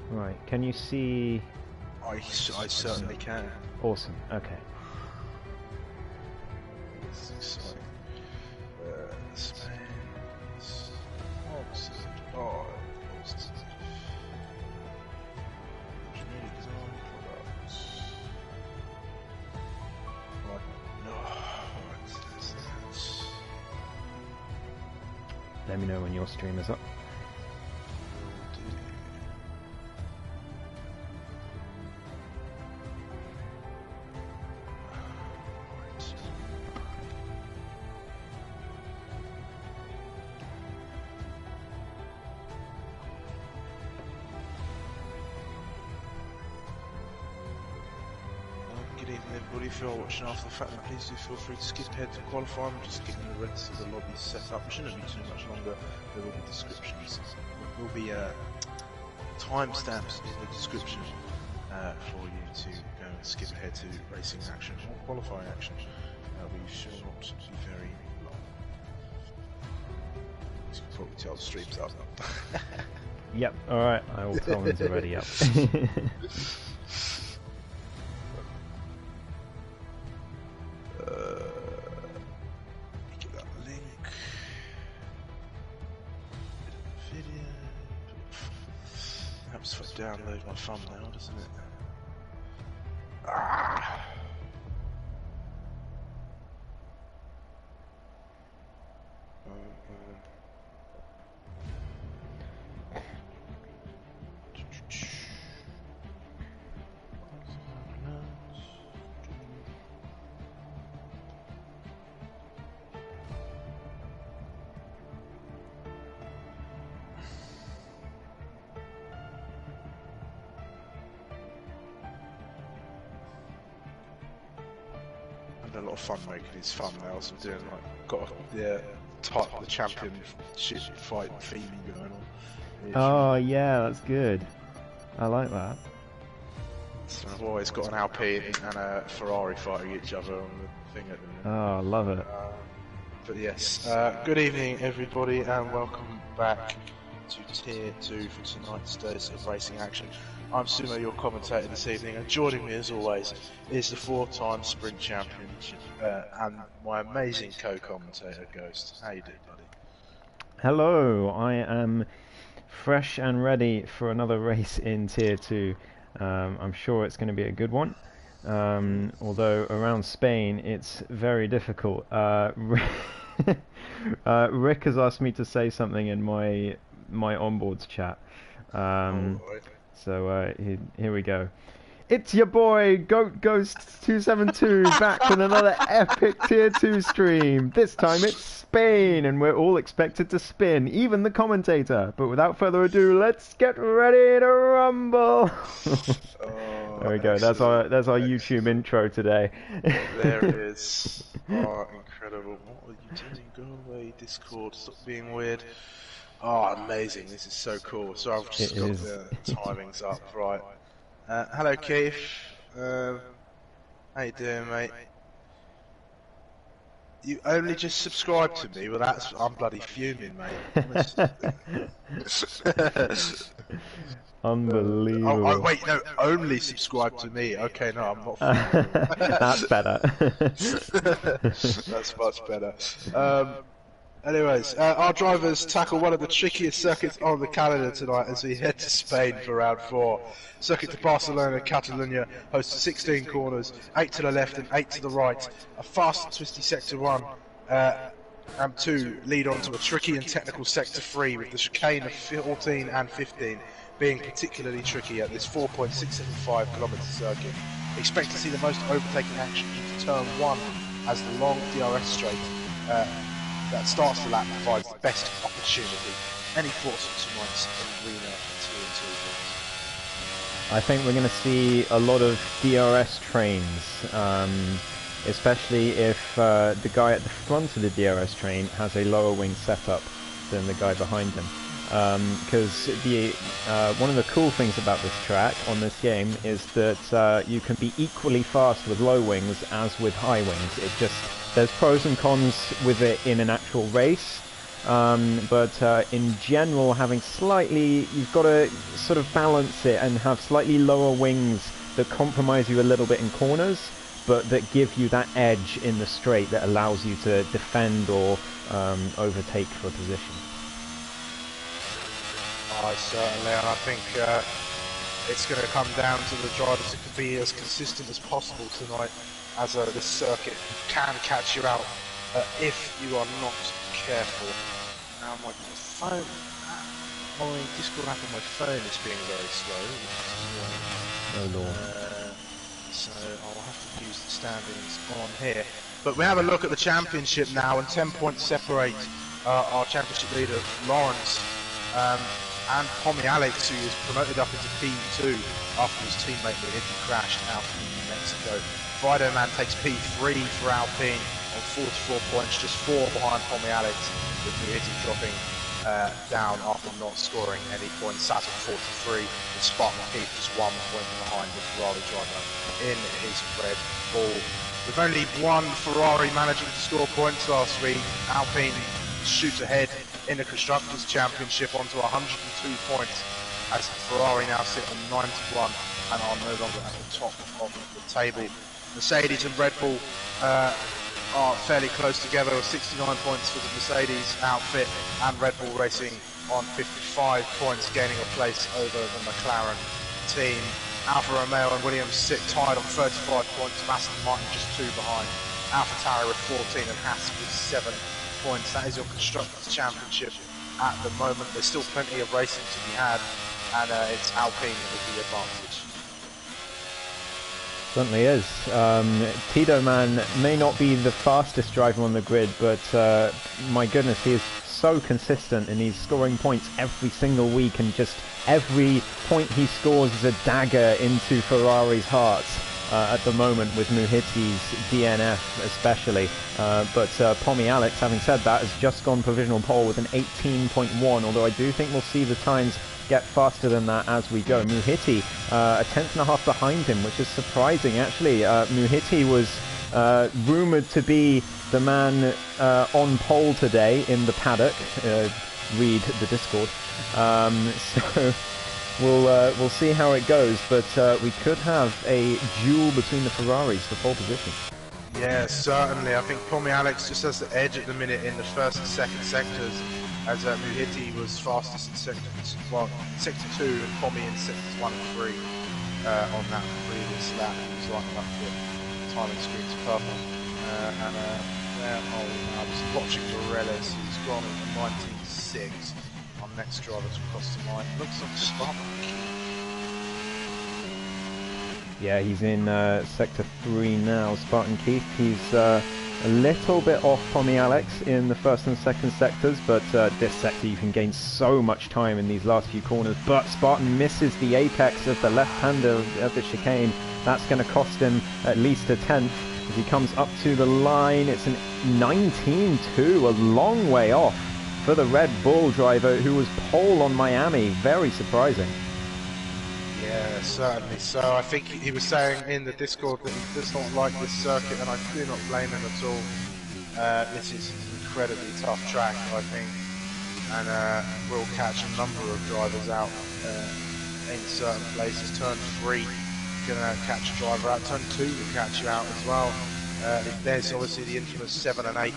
Right, can you see? I certainly can. Awesome, okay. It's exciting. Spain. Oh, engineering design products. Right, no. Let me know when your stream is up. Good evening, everybody. If you're watching after the fact, then please do feel free to skip ahead to qualify. I'm just getting the rest of the lobby set up. It shouldn't be too much longer. There will be descriptions. There will be timestamps in the description for you to go and skip ahead to racing action or qualifying action. We shall not be very long. As you can probably tell, the stream's up. Yep, alright, all comments are already up. Get that link. Video. Perhaps if I download my thumbnail, doesn't it? Ah. A lot of fun making these thumbnails. I'm doing got the championship fight theming going on. Oh yeah, that's good. I like that. So I've always got an Alpine and a Ferrari fighting each other on the thing at the minute. Oh, I love it. But yes, good evening everybody and welcome back to Tier 2 for tonight's dose of racing action. I'm Sumo, your commentator this evening, and joining me as always is the 4-time sprint champion and my amazing co-commentator Ghost. How you doing, buddy? Hello, I am fresh and ready for another race in Tier 2. I'm sure it's going to be a good one. Although around Spain it's very difficult. Rick has asked me to say something in my Onboards chat. So here we go. It's your boy Goat Ghost 272 back with another epic Tier 2 stream. This time it's Spain, and we're all expected to spin, even the commentator. But without further ado, let's get ready to rumble. There we go. That's our YouTube intro today. There it is. Oh, incredible! What are you doing? Go away, Discord. Stop being weird. Oh, amazing. This is so cool. So I've just got the timings up, right. Hello, Keith. How you doing, mate? You only just subscribed to me? Well, I'm bloody fuming, mate. Unbelievable. Oh, wait, no, only subscribe to me. Okay, no, I'm not fuming. That's better. That's much better. Anyways, our drivers tackle one of the trickiest circuits on the calendar tonight as we head to Spain for round 4. Circuit to Barcelona, Catalonia hosts 16 corners, 8 to the left and 8 to the right. A fast and twisty sector 1 and 2 lead on to a tricky and technical sector 3, with the chicane of 14 and 15 being particularly tricky at this 4.675 kilometre circuit. Expect to see the most overtaking action into turn 1 as the long DRS straight that starts the lap provides the best opportunity. Any thoughts on tonight's arena Tier 2? I think we're going to see a lot of DRS trains, especially if the guy at the front of the DRS train has a lower wing setup than the guy behind him. Because one of the cool things about this track on this game is that you can be equally fast with low wings as with high wings. There's pros and cons with it in an actual race, but in general, having slightly, you've got to sort of balance it and have slightly lower wings that compromise you a little bit in corners, but that give you that edge in the straight that allows you to defend or overtake for position. Certainly, and I think it's going to come down to the drivers that can be as consistent as possible tonight, as this circuit can catch you out if you are not careful. Now my phone, my Discord app on my phone is being very slow. Oh Lord. So I'll have to use the standings on here. But we have a look at the championship now, and 10 points separate our championship leader Lawrence and Pommy Alex, who is promoted up into P2 after his teammate Muhiti crashed out in Mexico. Fido Man takes P3 for Alpine on 44 points, just 4 behind Pommy Alex, with Muhiti dropping down after not scoring any points. Sat at 43, with Spartan Keith just 1 point behind the Ferrari driver in his Red Bull. With only one Ferrari managing to score points last week, Alpine shoots ahead in the Constructors' Championship onto 102 points, as Ferrari now sit on 91 and are no longer at the top of the table. Mercedes and Red Bull are fairly close together, with 69 points for the Mercedes outfit, and Red Bull Racing on 55 points, gaining a place over the McLaren team. Alfa Romeo and Williams sit tied on 35 points, Aston Martin just 2 behind, AlphaTauri with 14 and Haas with 7 points. That is your Constructors' Championship at the moment. There's still plenty of racing to be had, and it's Alpine with the advantage. Certainly is. Tito Man may not be the fastest driver on the grid, but my goodness, he is so consistent, and he's scoring points every single week, and just every point he scores is a dagger into Ferrari's hearts at the moment, with Muhiti's DNF especially. But Pommy Alex, having said that, has just gone provisional pole with an 18.1, although I do think we'll see the times get faster than that as we go. Muhiti a 10.5 behind him, which is surprising actually. Muhiti was rumoured to be the man on pole today in the paddock. Read the Discord. So we'll see how it goes, but we could have a duel between the Ferraris for pole position. Yeah, certainly. I think Pommy Alex just has the edge at the minute in the first and second sectors, as Muhiti was fastest in sector 2 and Pommy in sectors 1 and 3 on that previous lap. He was lining up the timing screens perfect. I was watching Morales, who's gone in 19.6. Our next driver to cross the line looks like Spartan. Yeah, he's in sector 3 now. Spartan Keith, he's a little bit off Pommy Alex in the first and second sectors, but this sector you can gain so much time in these last few corners. But Spartan misses the apex of the left-hander of the chicane. That's going to cost him at least a 10th. As he comes up to the line, it's an 19.2, a long way off for the Red Bull driver who was pole on Miami. Very surprising. Yeah, certainly. So I think he was saying in the Discord that he does not like this circuit, and I do not blame him at all. This is an incredibly tough track, I think, and will catch a number of drivers out in certain places. Turn 3 gonna catch a driver out. Turn 2 will catch you out as well. There's obviously the infamous 7 and 8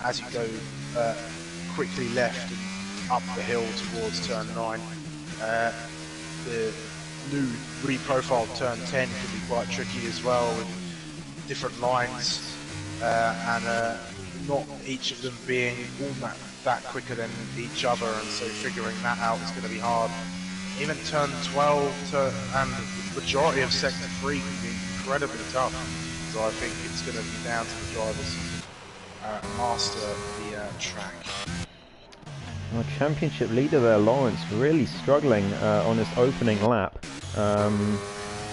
as you go quickly left and up the hill towards turn 9. The new reprofiled turn 10 can be quite tricky as well, with different lines and not each of them being all that quicker than each other, and so figuring that out is going to be hard. Even turn 12 and the majority of sector 3 can be incredibly tough, so I think it's going to be down to the drivers who master the track. Our championship leader there, Lawrence, really struggling on his opening lap.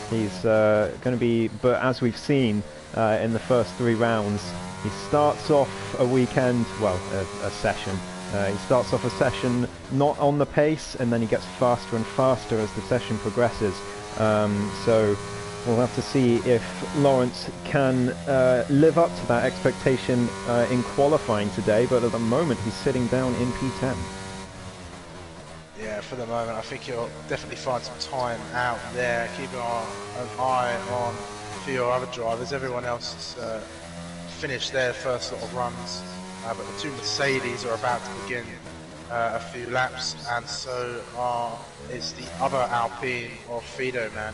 He's going to be, but as we've seen in the first 3 rounds, he starts off a weekend, well, a session. He starts off a session not on the pace, and then he gets faster and faster as the session progresses. So We'll have to see if Lawrence can live up to that expectation in qualifying today, but at the moment he's sitting down in P10. Yeah, for the moment, I think he'll definitely find some time out there, keeping an eye on a few other drivers. Everyone else has finished their first sort of runs, but the two Mercedes are about to begin a few laps, and so is the other Alpine of Fido, man.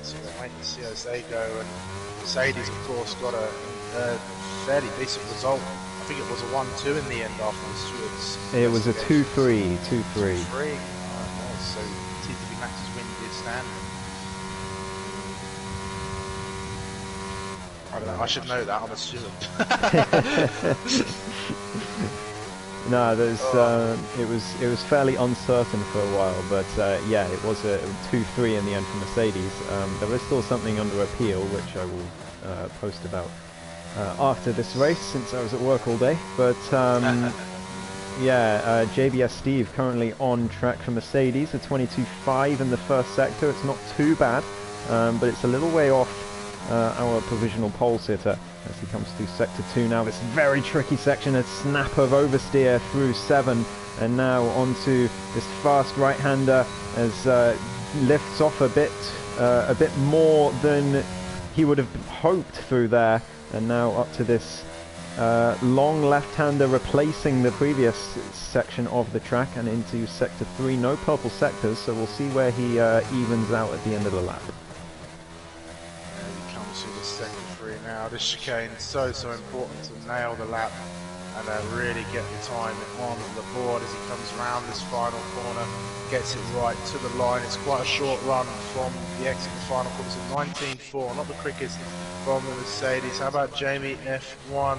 So we're waiting to see as they go, and Mercedes, of course, got a fairly decent result. I think it was a 1-2 in the end after the stewards. It was a 2-3, 2-3. 2-3. So TTB Max's win did stand. I don't know, I should know that, I'm a steward. No, there's, it was fairly uncertain for a while, but yeah, it was a 2-3 in the end for Mercedes. There is still something under appeal, which I will post about after this race, since I was at work all day. But yeah, JBS Steve currently on track for Mercedes, a 22.5 in the first sector. It's not too bad, but it's a little way off our provisional pole sitter as he comes through sector 2 now. This very tricky section, a snap of oversteer through 7, and now onto this fast right-hander as lifts off a bit more than he would have hoped through there, and now up to this long left-hander replacing the previous section of the track and into sector 3. No purple sectors, so we'll see where he evens out at the end of the lap. To the sector 3 now. This chicane is so important to nail the lap and really get the time on the board as he comes around this final corner, gets it right to the line. It's quite a short run from the exit of the final corner. So 19.4, not the quickest from the Mercedes. How about Jamie F1?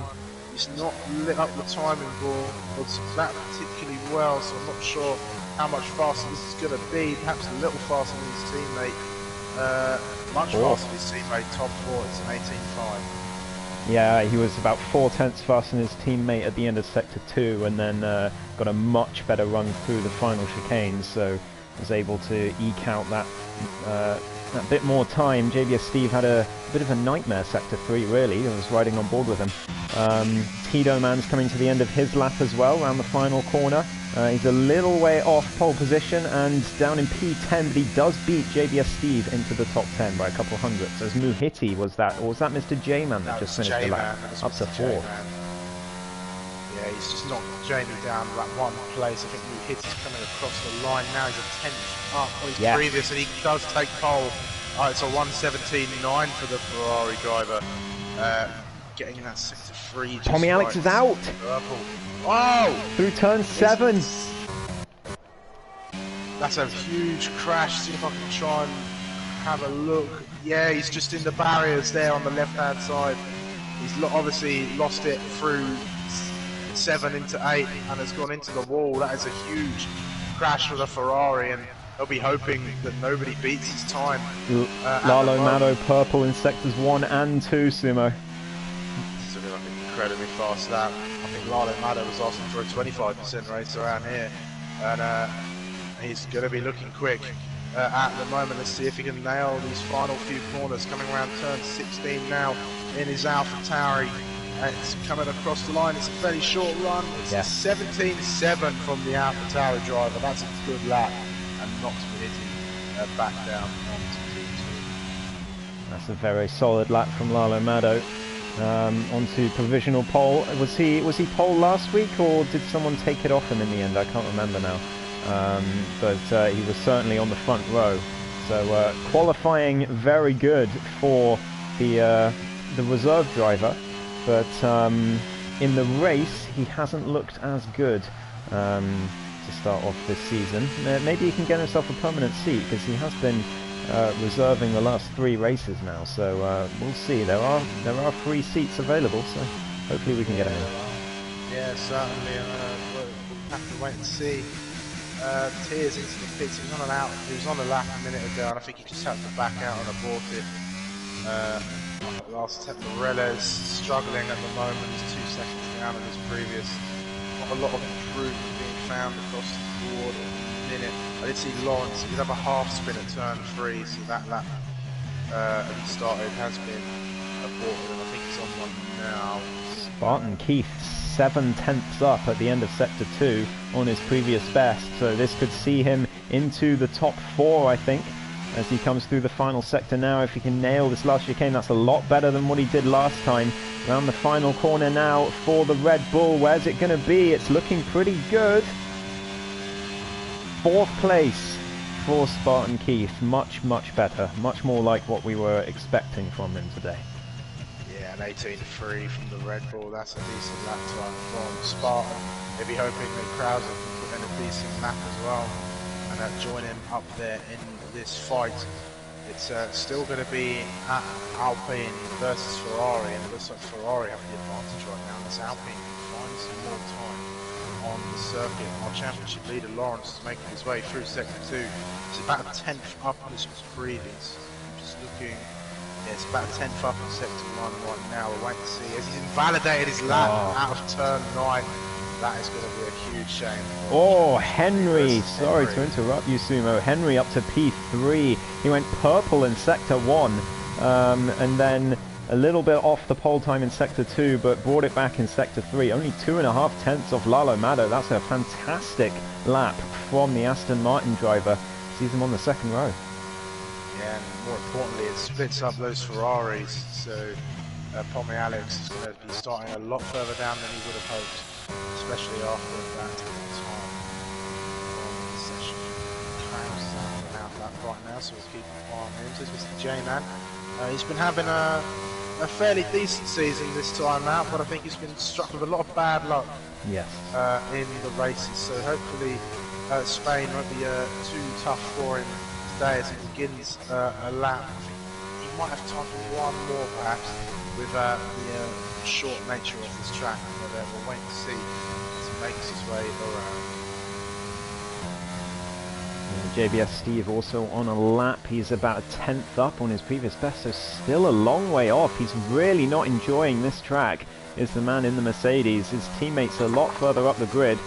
He's not lit up the timing boards that particularly well, so I'm not sure how much faster this is going to be. Perhaps a little faster than his teammate. Much faster than his teammate, top 4, it's an 18.5. Yeah, he was about 4/10 faster than his teammate at the end of sector 2, and then got a much better run through the final chicane, so was able to eke out that bit more time. JBS Steve had a bit of a nightmare sector 3, really. I was riding on board with him. Tito Man's coming to the end of his lap as well, around the final corner. He's a little way off pole position and down in P10, but he does beat JBS Steve into the top 10 by a couple hundredths. As Muhiti was that, or was that Mr. J-Man that just finished the lap? Up to 4. Yeah, he's just knocked Jamie down that one place. I think Muhiti's coming across the line now. He's a 10th up on his previous, and he does take pole. It's a 1:17.9 for the Ferrari driver. Getting that sector 3. Tommy Alex is out! Oh! Through turn 7! That's a huge crash. See if I can try and have a look. Yeah, he's just in the barriers there on the left-hand side. He's obviously lost it through 7 into 8 and has gone into the wall. That is a huge crash for the Ferrari, and they'll be hoping that nobody beats his time. Lalo Maddo purple in sectors 1 and 2, Sumo. This is like an incredibly fast lap. I think Lalo Maddo was asking for a 25% race around here, and he's going to be looking quick at the moment. Let's see if he can nail these final few corners. Coming around turn 16 now in his Alpha Tauri. It's coming across the line. It's a fairly short run. It's a 17.7 from the Alpha Tauri driver. That's a good lap, and knocks Miniti back down onto P2. That's a very solid lap from Lalo Maddo. Onto provisional pole. Was he pole last week, or did someone take it off him in the end? I can't remember now. But he was certainly on the front row. So qualifying very good for the reserve driver, but in the race he hasn't looked as good to start off this season. Maybe he can get himself a permanent seat, because he has been reserving the last 3 races now. So we'll see. There are 3 seats available, so hopefully we can get him in. Yeah, certainly. We'll have to wait and see. Tears into the pits. He was on a lap a minute ago, and I think he just had to back out and abort it. Last step, Morella's struggling at the moment. He's 2 seconds down on his previous. Not a lot of improvement being found across the board at the minute. I did see Lawrence. He did have a half spin at turn 3, so that lap he started has been aborted, and I think he's on one now. Spartan Keith 7/10 up at the end of Sector 2 on his previous best, so this could see him into the top 4, I think, as he comes through the final sector now. If he can nail this last chicane, that's a lot better than what he did last time. Around the final corner now for the Red Bull. Where's it going to be? It's looking pretty good. 4th place for Spartan Keith. Much, much better. Much more like what we were expecting from him today. Yeah, an 18.3 from the Red Bull. That's a decent lap time from Spartan. They'll be hoping that Krauser can put in a decent lap as well and join him up there in this fight. It's still going to be at Alpine versus Ferrari, and it looks like Ferrari have the advantage right now. As Alpine finds some more time on the circuit. Our championship leader Lawrence is making his way through Sector 2. It's about a 10th up on his previous. I'm just looking. Yeah, it's about a 10th up in Sector 1 right now. We'll wait to see. As he's invalidated his lap out of turn 9. That is going to be a huge shame. Oh, Henry! Sorry to interrupt you, Sumo. Henry up to P3. He went purple in Sector 1, and then a little bit off the pole time in Sector 2, but brought it back in Sector 3. Only 2.5 tenths off Lalo Maddo. That's a fantastic lap from the Aston Martin driver. Sees him on the 2nd row. Yeah, and more importantly, it splits up those Ferraris, so Pommy Alex is going to be starting a lot further down than he would have hoped. Especially after that time on the session. Krauser's out that right now, so we'll keep an eye on him. So it's Mr. J-Man. He's been having a fairly decent season this time out, but I think he's been struck with a lot of bad luck Yes. in the races. So hopefully Spain won't be too tough for him today as he begins a lap. I think he might have time for one more perhaps with the short nature of this track, but we'll wait to see as he makes his way around. JBS Steve also on a lap. He's about a 10th up on his previous best, so still a long way off. He's really not enjoying this track, is the man in the Mercedes. His teammates are a lot further up the grid.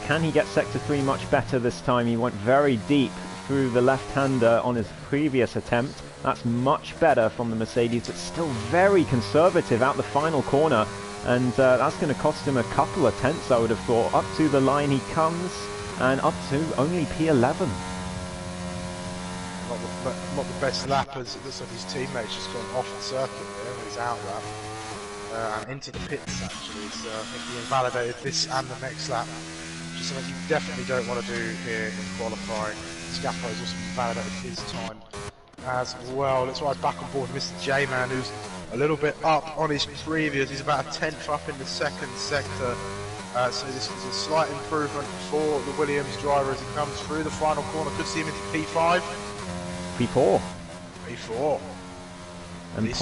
Can he get Sector 3 much better this time? He went very deep through the left-hander on his previous attempt. That's much better from the Mercedes. It's still very conservative out the final corner, and that's going to cost him a couple of tenths, I would have thought. Up to the line he comes, and up to only P11. Not the best lap, as it looks like his teammates just gone off the circuit there when he's out lap. And into the pits actually, so I think he invalidated this and the next lap, which is something you definitely don't want to do here in qualifying. Scapo's also invalidated his time as well. Let's ride back on board Mr. J-Man, who's a little bit up on his previous. He's about a 10th up in the 2nd sector. So this is a slight improvement for the Williams driver as he comes through the final corner. Could see him into P5. P4. P4. And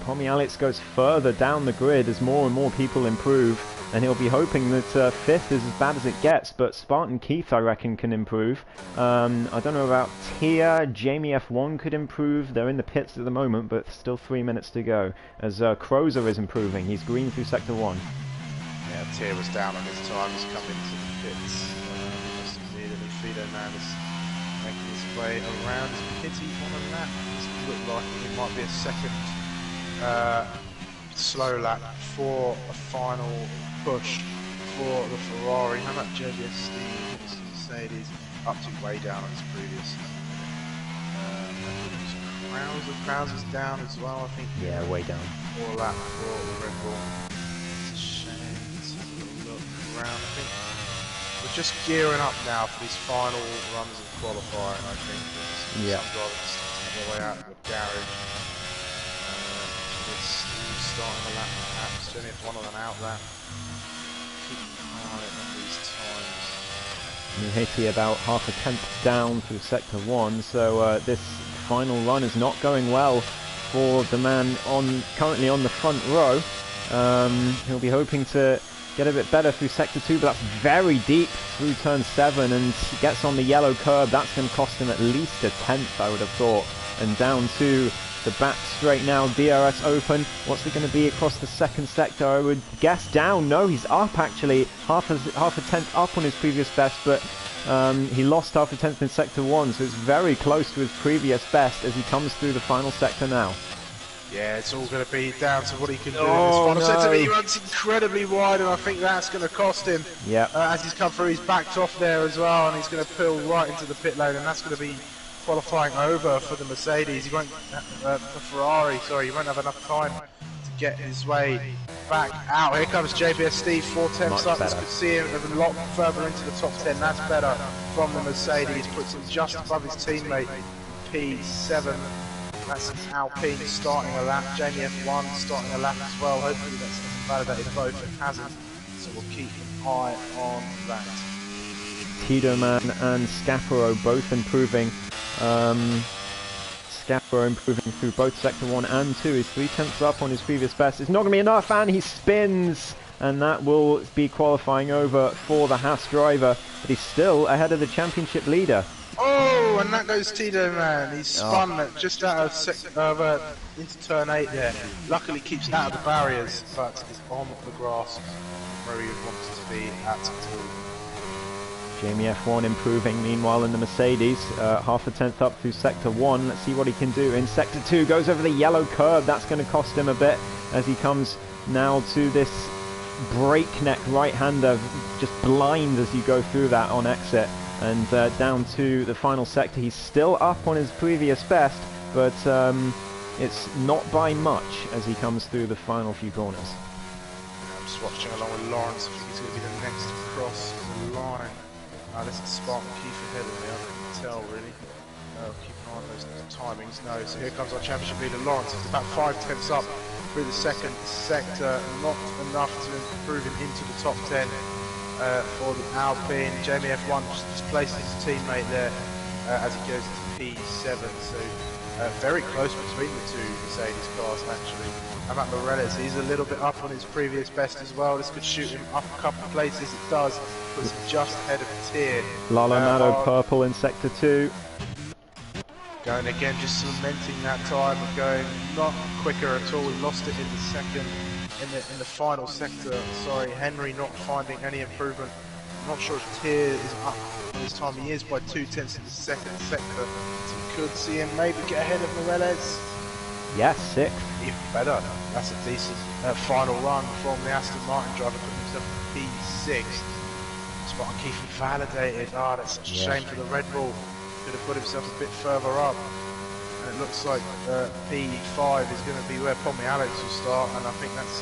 Pommy Alex goes further down the grid as more and more people improve, and he'll be hoping that 5th is as bad as it gets, but Spartan Keith, I reckon, can improve. I don't know about Tia. Jamie F1 could improve. They're in the pits at the moment, but still 3 minutes to go, as Krauser is improving. He's green through Sector 1. Yeah, Tia was down on his time. He's come into the pits. Immediately, Fido Man is making his way around. His pity on a lap. It looked like it might be a second slow lap for a final push for the Ferrari. How about JBS Steve, Mercedes, up to way down on his previous. Krauser's down as well, I think. Yeah, way down. 4 lap for the Red Bull. It's a shame. Let's have a little look around. I think we're just gearing up now for these final runs of qualifying, I think. Yeah. Some drivers on their way out of the garage. Steve starting the lap perhaps. Jenny F1 on an out lap. Keep an eye on these times. Haiti about half a tenth down through Sector 1, so this final run is not going well for the man currently on the front row. He'll be hoping to get a bit better through Sector 2, but that's very deep through Turn 7, and gets on the yellow curb. That's going to cost him at least a tenth, I would have thought. And down to the back straight now. DRS open. What's it going to be across the second sector? I would guess down. No, he's up actually. Half a tenth up on his previous best, but he lost half a tenth in sector 1, so it's very close to his previous best as he comes through the final sector now. Yeah, it's all going to be down to what he can do in this final sector. He runs incredibly wide, and I think that's going to cost him. Yeah. As he's come through, he's backed off there as well, and he's going to pull right into the pit lane, and that's going to be qualifying over for the Mercedes. He won't, for Ferrari, sorry, he won't have enough time to get his way back out. Here comes JBS Steve, 4 tenths up. As you can see him a lot further into the top 10. That's better from the Mercedes. Puts him just above his teammate, P7. That's Alpine starting a lap. Jamie F1 starting a lap as well. Hopefully that's validated both. It hasn't, so we'll keep an eye on that. Tiedemann and Scaparo both improving. Scaparo improving through both sector 1 and 2. He's 3 tenths up on his previous best. It's not going to be enough, and he spins, and that will be qualifying over for the Haas driver, but he's still ahead of the championship leader. Oh, and that goes Tiedemann. He's spun just out of into turn 8 there. Luckily keeps out of the barriers, but is on the grass where he wants to be at all. Jamie F1 improving meanwhile in the Mercedes, half a tenth up through sector 1. Let's see what he can do in sector 2. Goes over the yellow curb. That's going to cost him a bit as he comes now to this breakneck right-hander, just blind as you go through that on exit, and down to the final sector. He's still up on his previous best, but it's not by much as he comes through the final few corners. I'm just watching along with Lawrence. I think he's going to be the next to cross the line. This is Spartan Keith ahead of me, I couldn't tell really. Keep an eye on those timings. No, so here comes our championship leader Lawrence. He's about 5 tenths up through the second sector. Not enough to improve him into the top 10 for the Alpine. Jamie F1 just displaces his teammate there as he goes into P7. So very close between the two Mercedes cars actually. And Matt Morales, he's a little bit up on his previous best as well. This could shoot him up a couple of places. It does. Puts him just ahead of Tier. Lalo purple in sector 2. Going again, just cementing that time and going not quicker at all. He lost it in the second, in the final sector. Sorry, Henry not finding any improvement. I'm not sure if Tier is up this time. He is by 2 tenths in the second sector. So we could see him maybe get ahead of Morales. Yes, 6th. Even better. That's a decent final run from the Aston Martin driver, putting himself in P6. Spartan Keith validated. That's such a shame for the Red Bull. Could have put himself a bit further up. And it looks like P5 is going to be where Pommy Alex will start, and I think that's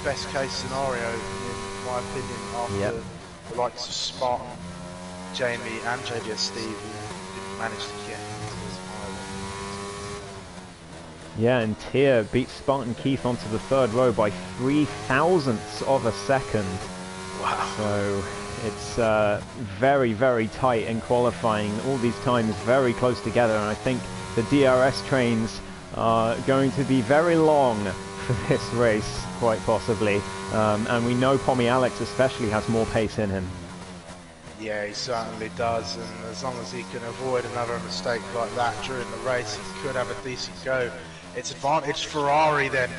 best case scenario in my opinion after the likes of Spartan, Jamie and JBS Steve who didn't manage to get into this final. Yeah, and Tier beats Spartan Keith onto the 3rd row by 3 thousandths of a second. Wow. So it's very, very tight in qualifying. All these times very close together, and I think the DRS trains are going to be very long for this race, quite possibly. And we know Pommy Alex especially has more pace in him. Yeah, he certainly does, and as long as he can avoid another mistake like that during the race, he could have a decent go. It's advantage Ferrari then,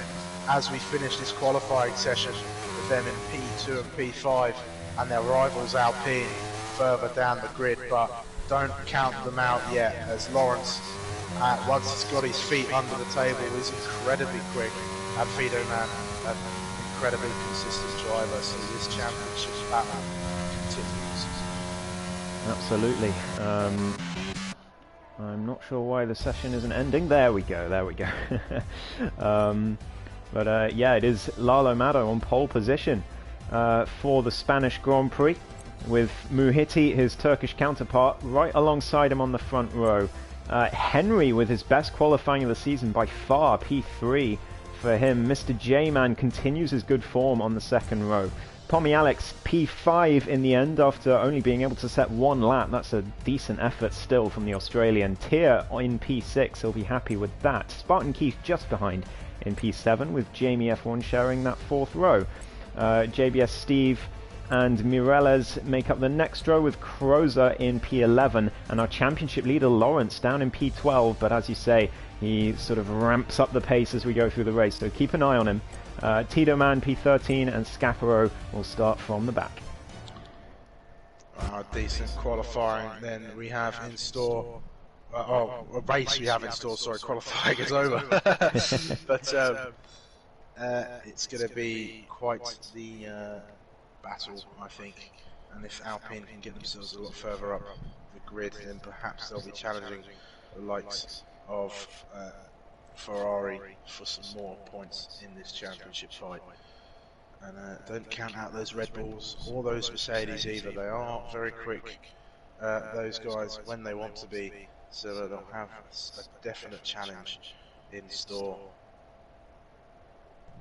as we finish this qualifying session, with them in P2 and P5, and their rivals Alpine further down the grid, but don't count them out yet, as Lawrence, once he's got his feet under the table, is incredibly quick, and Tiedemann, an incredibly consistent driver, so this championship battle continues. Absolutely. I'm not sure why the session isn't ending. There we go, there we go. But yeah, it is Lalo Mato on pole position for the Spanish Grand Prix, with Muhiti, his Turkish counterpart, right alongside him on the front row. Henry with his best qualifying of the season by far, P3 for him. Mr. J-Man continues his good form on the 2nd row. Pommy Alex P5 in the end after only being able to set 1 lap. That's a decent effort still from the Australian. Tier in P6, he'll be happy with that. Spartan Keith just behind in P7 with Jamie F1 sharing that 4th row. JBS Steve and Mireles make up the next row with Crozer in P11, and our championship leader Lawrence down in P12, but as you say, he sort of ramps up the pace as we go through the race, so keep an eye on him. Tito Man P13 and Scaparo will start from the back. Decent qualifying then we have in store. A race we have in store, sorry, qualifying is over. But it's going to be quite the battle, I think. And if Alpine can get themselves a lot further up the grid, then perhaps they'll be challenging the likes of Ferrari for some more points in this championship fight. And don't count out those Red Bulls or those Mercedes either. They are very quick, those guys, when they want to be. So they'll have a definite challenge in store.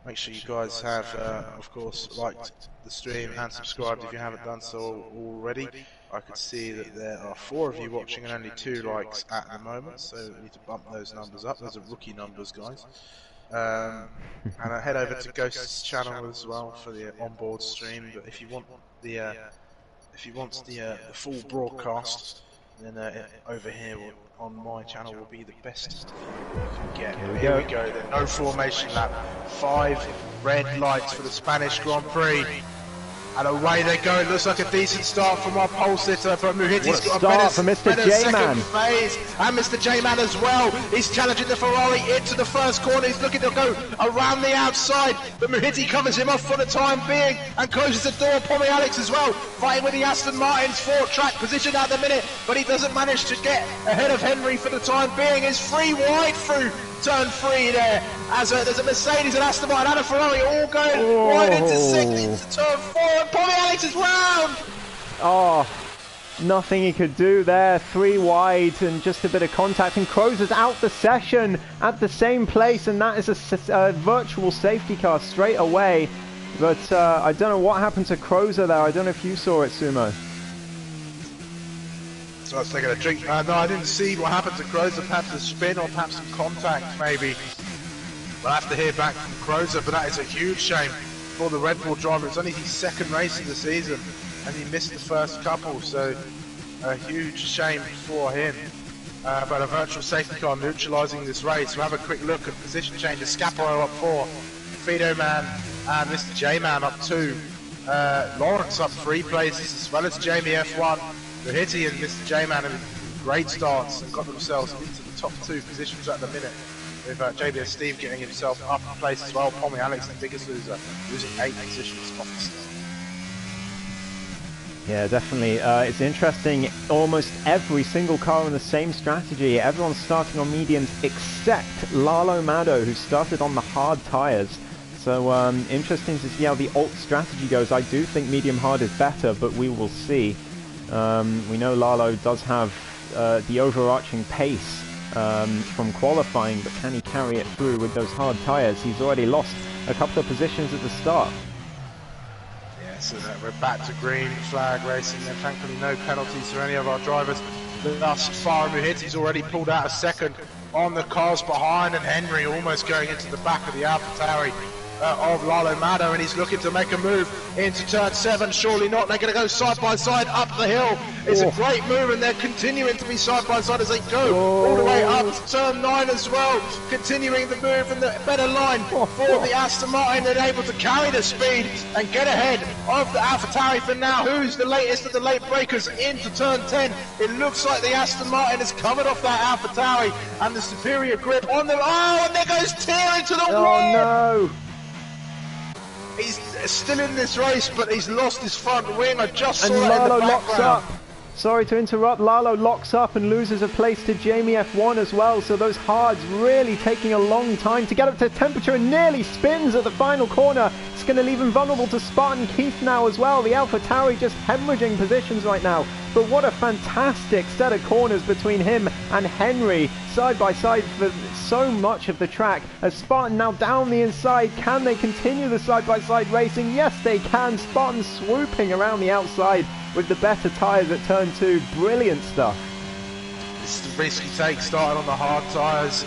Make sure you guys have, of course, liked the stream and subscribed if you haven't done so already. I could see that there are 4 of you watching and only 2 likes at the moment, so we need to bump those numbers up. Those are rookie numbers, guys. And I head over to Ghost's channel as well for the Onboards stream. But if you want the full broadcast, then over here on my channel will be the best you can get. Here we go. Then no formation lap. 5 red lights for the Spanish Grand Prix. And away they go. It looks like a decent start from our pole sitter, but Muhitti's got a better second phase. And Mr. J-Man as well. He's challenging the Ferrari into the first corner. He's looking to go around the outside, but Muhitti covers him off for the time being and closes the door. Pommy Alex as well, fighting with the Aston Martin's 4-track position at the minute, but he doesn't manage to get ahead of Henry for the time being. He's 3 wide through turn 3 there, as there's a Mercedes and Aston Martin and a Ferrari all going wide into 6 into turn 4, and Pommy Alex is round! Oh, nothing he could do there. 3 wide and just a bit of contact, and Crozer's out the session at the same place, and that is a virtual safety car straight away. But I don't know what happened to Crozer there. I don't know if you saw it, Sumo. So I was taking a drink. No, I didn't see what happened to Crozer. Perhaps a spin or perhaps some contact, maybe. We'll have to hear back from Crozer, but that is a huge shame for the Red Bull driver. It's only his 2nd race of the season, and he missed the first couple, so a huge shame for him. But a virtual safety car neutralising this race. We'll have a quick look at position changes. Scaparo up 4, Fido Man and Mr. J-Man up 2. Lawrence up 3 places, as well as Jamie F1. Muhitti and Mr. J-Man have great starts and got themselves into the top 2 positions at the minute, with JBS Steve getting himself up in place as well. Pommy Alex, the biggest loser, losing 8 positions off the start. Yeah, definitely. It's interesting, almost every single car on the same strategy. Everyone's starting on mediums except Lalo Mado, who started on the hard tyres. So interesting to see how the alt strategy goes. I do think medium hard is better, but we will see. We know Lalo does have the overarching pace from qualifying, but can he carry it through with those hard tyres? He's already lost a couple of positions at the start. Yeah, so we're back to green flag racing, and thankfully no penalties for any of our drivers. Thus far, Muhitti's already pulled out a 2nd on the cars behind, and Henry almost going into the back of the AlphaTauri of Lalo Mado, and he's looking to make a move into turn 7. Surely not. They're going to go side by side up the hill. It's a great move, and they're continuing to be side by side as they go all the way up to turn 9 as well, continuing the move and the better line for the Aston Martin. They're able to carry the speed and get ahead of the AlphaTauri for now, who's the latest of the late breakers into turn 10. It looks like the Aston Martin has covered off that AlphaTauri and the superior grip on them. Oh, and there goes tearing to the wall! Oh no! He's still in this race, but he's lost his front wing. I just saw that Lalo in the locks background. up. Sorry to interrupt. Lalo locks up and loses a place to Jamie F1 as well. So those hards really taking a long time to get up to temperature, and nearly spins at the final corner. It's going to leave him vulnerable to Spartan Keith now as well. The AlphaTauri just hemorrhaging positions right now. But what a fantastic set of corners between him and Henry, side by side for so much of the track. As Spartan now down the inside, can they continue the side by side racing? Yes, they can. Spartan swooping around the outside with the better tyres at turn 2. Brilliant stuff. This is the risk you take starting on the hard tyres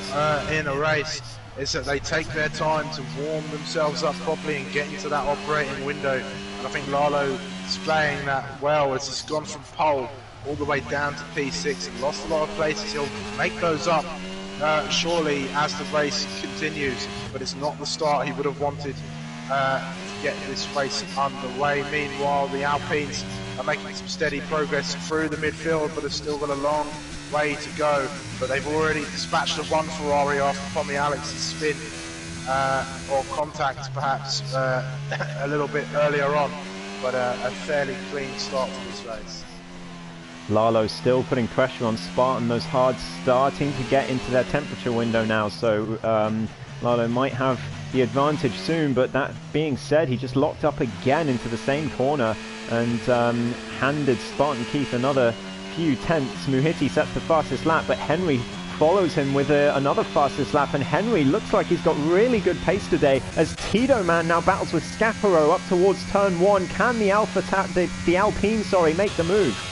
in a race, is that they take their time to warm themselves up properly and get into that operating window. And I think Lalo displaying that well as he's gone from pole all the way down to P6 and lost a lot of places. He'll make those up surely as the race continues, but it's not the start he would have wanted to get this race underway. Meanwhile, the Alpines are making some steady progress through the midfield, but have still got a long way to go. But they've already dispatched the one Ferrari after Tommy Alex's spin or contact perhaps a little bit earlier on, but a fairly clean start to this race. Lalo still putting pressure on Spartan. Those hards starting to get into their temperature window now, so Lalo might have the advantage soon. But that being said, he just locked up again into the same corner and handed Spartan Keith another few tenths. Muhiti sets the fastest lap, but Henry follows him with another fastest lap, and Henry looks like he's got really good pace today as Tito Man now battles with Scaparo up towards turn 1. Can the Alpine, make the move?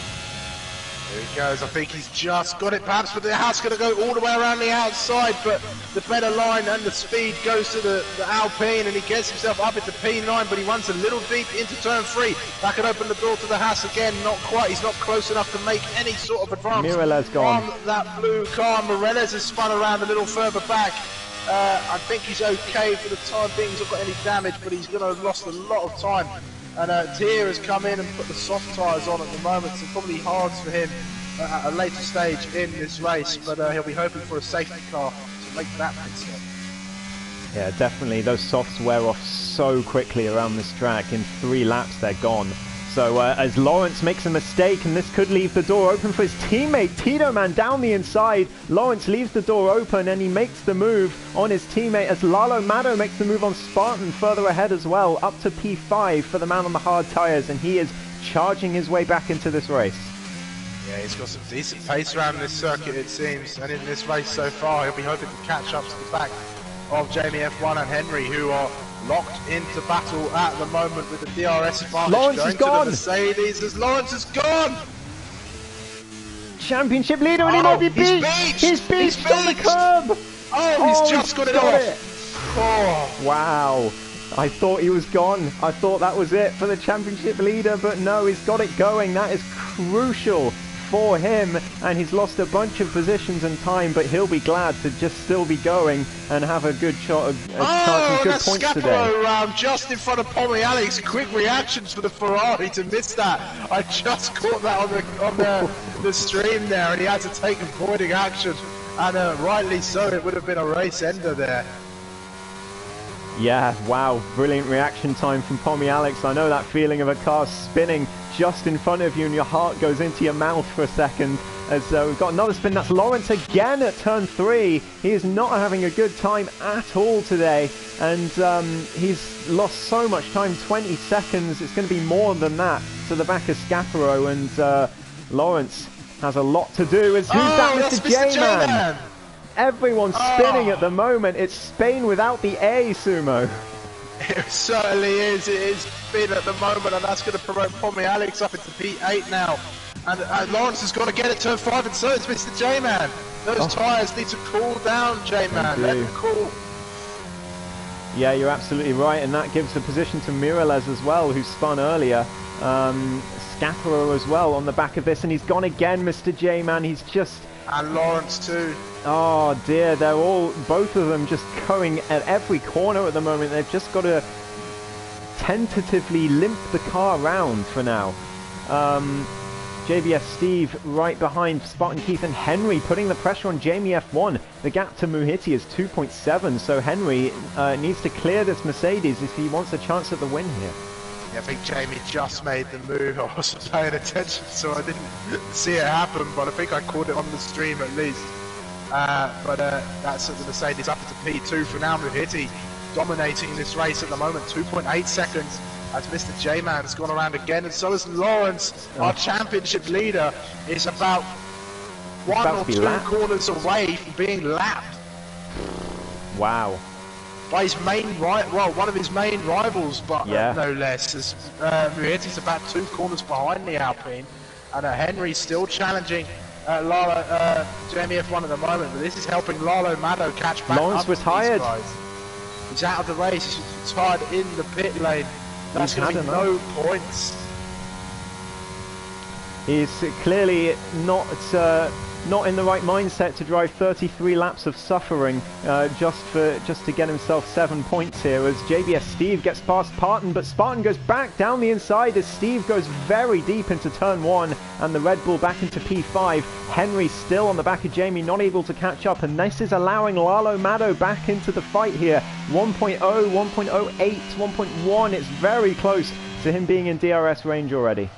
There he goes. I think he's just got it perhaps, but the house going to go all the way around the outside, but the better line and the speed goes to the Alpine, and he gets himself up into P9, but he runs a little deep into turn 3. That could open the door to the house again. Not quite. He's not close enough to make any sort of advance Mireles gone on that blue car. Mireles has spun around a little further back. I think he's okay for the time being. He's not got any damage, but he's going to have lost a lot of time. And Tier has come in and put the soft tyres on at the moment, so probably hard for him at a later stage in this race, but he'll be hoping for a safety car to make that pit stop. Yeah, definitely. Those softs wear off so quickly around this track. In 3 laps, they're gone. So as Lawrence makes a mistake, and this could leave the door open for his teammate, Tito Man down the inside. Lawrence leaves the door open, and he makes the move on his teammate as Lalo Mado makes the move on Spartan further ahead as well, up to P5 for the man on the hard tyres, and he is charging his way back into this race. Yeah, he's got some decent pace around this circuit, it seems, and in this race so far, he'll be hoping to catch up to the back of Jamie F1 and Henry, who are locked into battle at the moment with the DRS advantage. Lawrence going is gone. to the Mercedes as Lawrence is gone. Championship leader, and he might be beat. He's beached on the curb. Oh, he's just got it off. Oh. Wow. I thought he was gone. I thought that was it for the championship leader, but no, he's got it going. That is crucial for him, and he's lost a bunch of positions and time, but he'll be glad to just still be going and have a good shot of chance of good points today. Round just in front of Tommy Alex. Quick reactions for the Ferrari to miss that. I just caught that on the stream there, and he had to take avoiding action, and rightly so. It would have been a race ender there. Yeah, wow, brilliant reaction time from Tommy Alex. I know that feeling of a car spinning just in front of you and your heart goes into your mouth for a second. As we've got another spin, that's Lawrence again at turn 3. He is not having a good time at all today, and he's lost so much time, 20 seconds. It's going to be more than that to the back of Scaparo, and Lawrence has a lot to do. Who's that, Mr. J-Man? Everyone's spinning at the moment. It's Spain without the A, Sumo. It certainly is. It is spin at the moment, and that's going to promote Tommy Alex up into P8 now. And Lawrence has got to get it turn 5, and so is Mr. J-Man. Those tyres need to cool down, J-Man. Let them cool. Yeah, you're absolutely right, and that gives the position to Mireles as well, who spun earlier. Scaparo as well on the back of this, and he's gone again, Mr. J-Man. He's just... And Lawrence too. Oh dear, they're both of them just going at every corner at the moment. They've just got to tentatively limp the car around for now. JVS Steve right behind Spartan Keith, and Henry putting the pressure on Jamie F1. The gap to Muhiti is 2.7, so Henry needs to clear this Mercedes if he wants a chance at the win here. Yeah, I think Jamie just made the move. I wasn't paying attention, so I didn't see it happen, but I think I caught it on the stream at least. But that's the Mercedes up into P2 for now. Muhiti dominating this race at the moment, 2.8 seconds as Mr. J-Man has gone around again, and so is Lawrence. Our championship leader is about 1 or 2 corners away from being lapped. Wow. By his main one of his main rivals, but no less. As Muhiti's about 2 corners behind the Alpine, and Henry's still challenging Jamie F1 at the moment, but this is helping Lalo Mado catch back Lawrence up retired. to these guys. He's out of the race. He's retired in the pit lane. That's going to be no points He's clearly not in the right mindset to drive 33 laps of suffering just to get himself 7 points here, as JBS Steve gets past Spartan, but Spartan goes back down the inside as Steve goes very deep into turn 1 and the Red Bull back into P5. Henry still on the back of Jamie, not able to catch up, and this is allowing Lalo Mado back into the fight here. 1.0, 1.08, 1.1, it's very close to him being in DRS range already.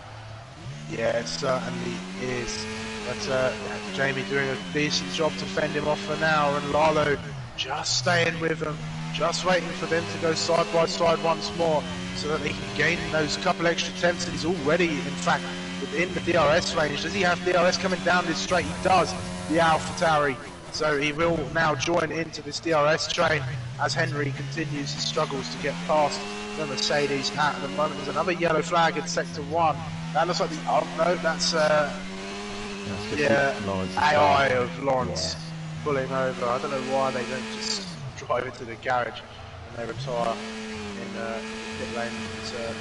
Yeah, it certainly is. But Jamie doing a decent job to fend him off for now, and Lalo just staying with him, just waiting for them to go side by side once more so that they can gain those couple extra tenths. And he's already, in fact, within the DRS range. Does he have DRS coming down this straight? He does, the AlphaTauri. So he will now join into this DRS train as Henry continues his struggles to get past the Mercedes at the moment. There's another yellow flag in sector 1. That looks like the, oh no, that's AI of Lawrence pulling over. I don't know why they don't just drive into the garage and they retire in the pit lane. It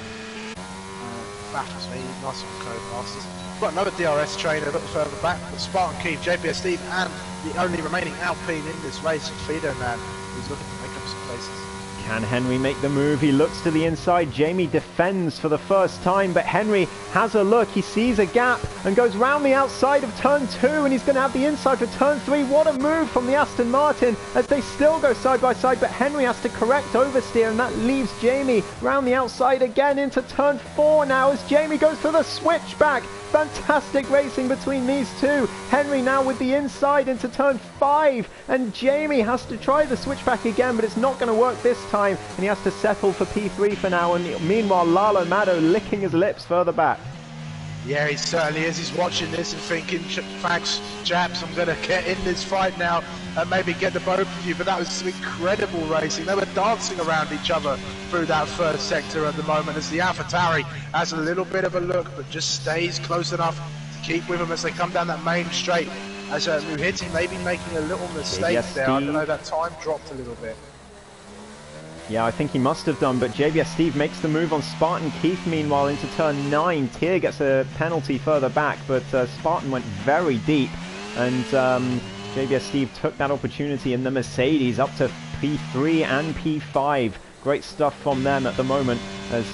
baffles me. Nice one, Codemasters. We've got another DRS train a little further back with Spartan Keith, JPS Steve, and the only remaining Alpine in this race, Fido Man, who's looking to make up some places. Can Henry make the move? He looks to the inside. Jamie defends for the first time, but Henry has a look. He sees a gap and goes round the outside of turn 2, and he's going to have the inside for turn 3. What a move from the Aston Martin as they still go side by side, but Henry has to correct oversteer, and that leaves Jamie round the outside again into turn 4 now as Jamie goes for the switchback. Fantastic racing between these two. Henry now with the inside into turn 5, and Jamie has to try the switchback again, but it's not going to work this time, and he has to settle for P3 for now. And meanwhile, Lalo Mado licking his lips further back. Yeah, he certainly is. He's watching this and thinking, thanks, chaps, I'm going to get in this fight now and maybe get the both of you. But that was some incredible racing. They were dancing around each other through that first sector at the moment as the AlphaTauri has a little bit of a look, but just stays close enough to keep with them as they come down that main straight. As Muhiti maybe making a little mistake there. I don't know, that time dropped a little bit. Yeah, I think he must have done, but JBS Steve makes the move on Spartan Keith meanwhile into turn 9. Tier gets a penalty further back, but Spartan went very deep, and JBS Steve took that opportunity in the Mercedes up to P3 and P5. Great stuff from them at the moment as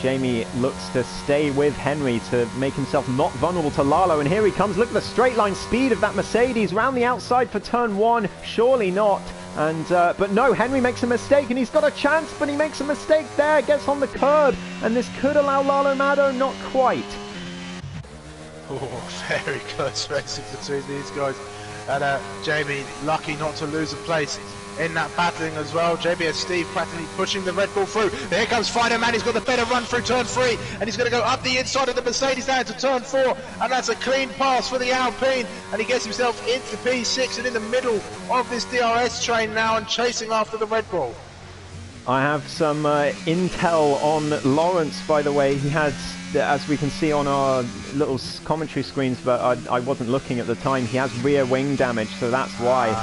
Jamie looks to stay with Henry to make himself not vulnerable to Lalo. And here he comes. Look at the straight line speed of that Mercedes round the outside for turn 1. Surely not. And but no, Henry makes a mistake, and he's got a chance, but he makes a mistake there, gets on the curb, and this could allow Lalo Mado, not quite. Oh, very close racing between these guys. And Jamie lucky not to lose a place in that battling as well. JBS Steve practically pushing the Red Bull through. Here comes Fido Man, he's got the better run through turn 3, and he's going to go up the inside of the Mercedes down to turn 4, and that's a clean pass for the Alpine, and he gets himself into P6 and in the middle of this DRS train now and chasing after the Red Bull. I have some intel on Lawrence, by the way. He had, as we can see on our little commentary screens, but I wasn't looking at the time, he has rear wing damage, so that's why.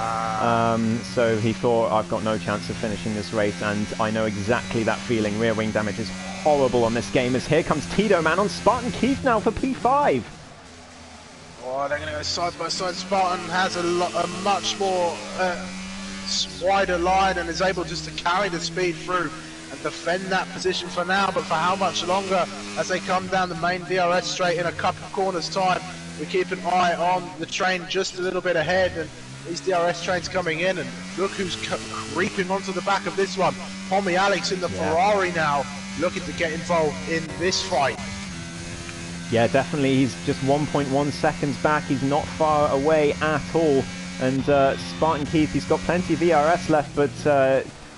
So he thought, I've got no chance of finishing this race, and I know exactly that feeling. Rear wing damage is horrible on this game, as here comes Tito Man on Spartan Keith now for P5. Oh, they're going to go side by side. Spartan has a much more wider line and is able just to carry the speed through and defend that position for now, but for how much longer as they come down the main DRS straight in a couple of corners time. We keep an eye on the train just a little bit ahead, and these DRS trains coming in, and look who's creeping onto the back of this one. Pommy Alex in the Ferrari now, looking to get involved in this fight. Yeah, definitely. He's just 1.1 seconds back. He's not far away at all. And Spartan Keith, he's got plenty of ERS left, but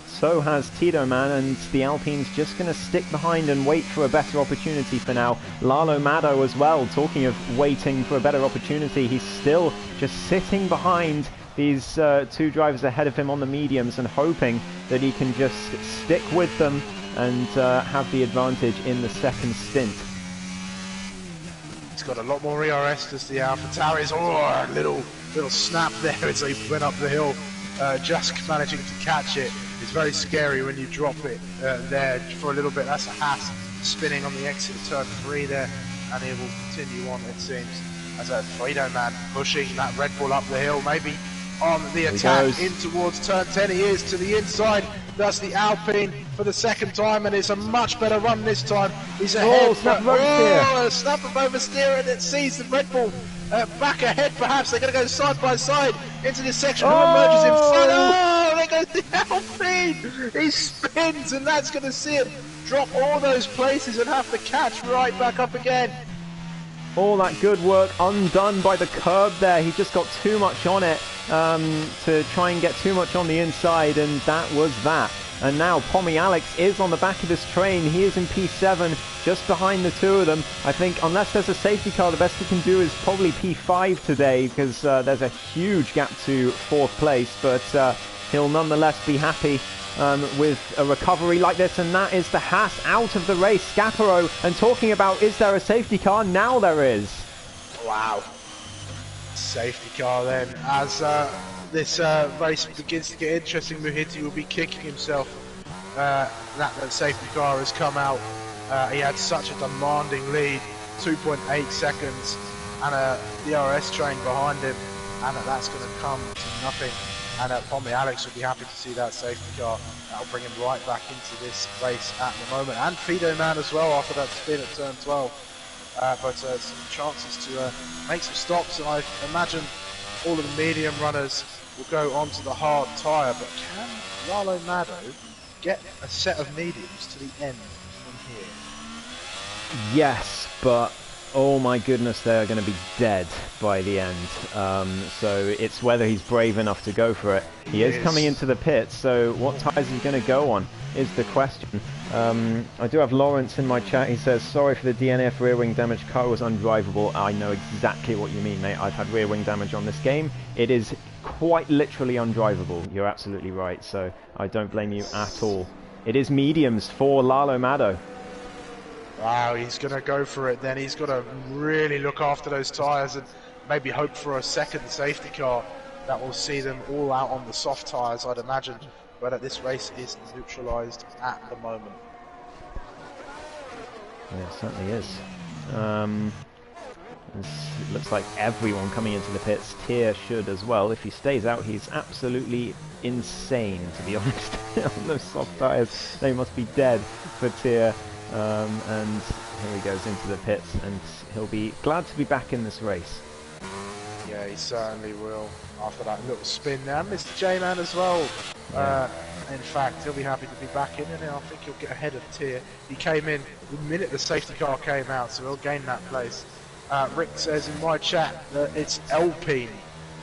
so has Tito Man, and the Alpine's just going to stick behind and wait for a better opportunity for now. Lalo Mado as well, talking of waiting for a better opportunity, he's still just sitting behind these two drivers ahead of him on the mediums and hoping that he can just stick with them and have the advantage in the second stint. He's got a lot more ERS as the AlphaTauri is. Oh, a little snap there as they went up the hill, just managing to catch it. It's very scary when you drop it there for a little bit. That's a Haas spinning on the exit of turn 3 there and he will continue on, it seems, as a Fredo man pushing that Red Bull up the hill, maybe on the attack in towards turn 10. He is to the inside. That's the Alpine for the second time, and it's a much better run this time. He's ahead. Snap of oversteer. A snap of oversteer, and it sees the Red Bull back ahead. Perhaps they're going to go side by side into this section. Who emerges in front? Oh, there goes the Alpine. He spins, and that's going to see him drop all those places and have to catch right back up again. All that good work undone by the curb there. He just got too much on it to try and get too much on the inside, and that was that. And now Pommy Alex is on the back of this train. He is in P7, just behind the two of them. I think unless there's a safety car, the best he can do is probably P5 today, because there's a huge gap to 4th place, but he'll nonetheless be happy with a recovery like this. And that is the Haas out of the race. Scaparo, and talking about is there a safety car, now there is. Wow. Safety car then, as this race begins to get interesting. Muhiti will be kicking himself that safety car has come out. He had such a demanding lead, 2.8 seconds, and a DRS train behind him, and that's going to come to nothing. And Pommy Alex will be happy to see that safety car. That'll bring him right back into this race at the moment. And Fido Man as well after that spin at turn 12. But some chances to make some stops. And I imagine all of the medium runners will go onto the hard tyre. But can Lalo Mado get a set of mediums to the end from here? Yes, but oh my goodness, they're going to be dead by the end. So it's whether he's brave enough to go for it. He is coming into the pits, so what tyres is he going to go on is the question. I do have Lawrence in my chat. He says, sorry for the DNF rear wing damage, car was undrivable. I know exactly what you mean, mate. I've had rear wing damage on this game. It is quite literally undrivable. You're absolutely right, so I don't blame you at all. It is mediums for Lalo Mado. Wow, he's going to go for it then. He's got to really look after those tyres and maybe hope for a second safety car that will see them all out on the soft tyres, I'd imagine. But this race is neutralised at the moment. Yeah, it certainly is. It looks like everyone coming into the pits. Tier should as well. If he stays out, he's absolutely insane, to be honest. On those soft tyres, they must be dead for Tier. And here he goes into the pits, and he'll be glad to be back in this race. Yeah, he certainly will. After that little spin there, Mr. J-Man as well. Yeah. In fact, he'll be happy to be back in, and I think he'll get ahead of Tier. He came in the minute the safety car came out, so he'll gain that place. Rick says in my chat that it's Alpine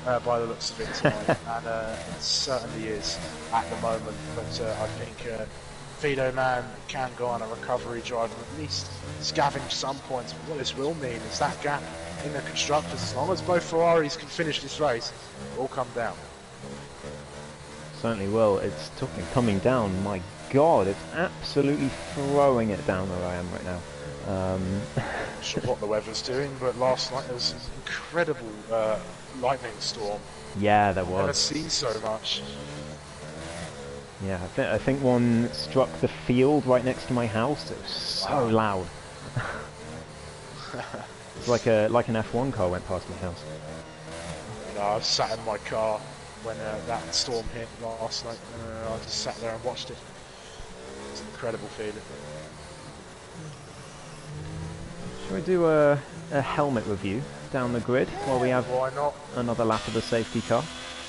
by the looks of it tonight, and it certainly is at the moment. But I think Fido Man can go on a recovery drive and at least scavenge some points. But what this will mean is that gap in the constructors, as long as both Ferraris can finish this race, will come down. Certainly will. It's coming down. My God, it's absolutely throwing it down where I am right now. Not sure what the weather's doing, but last night there was an incredible lightning storm. Yeah, there was. Never seen so much. Yeah, I think one struck the field right next to my house. It was so loud. It's like an F1 car went past my house. You know, I was sat in my car when that storm hit last night. I just sat there and watched it. It's an incredible feeling. Shall we do a helmet review down the grid while we have Why not? another lap of the safety car?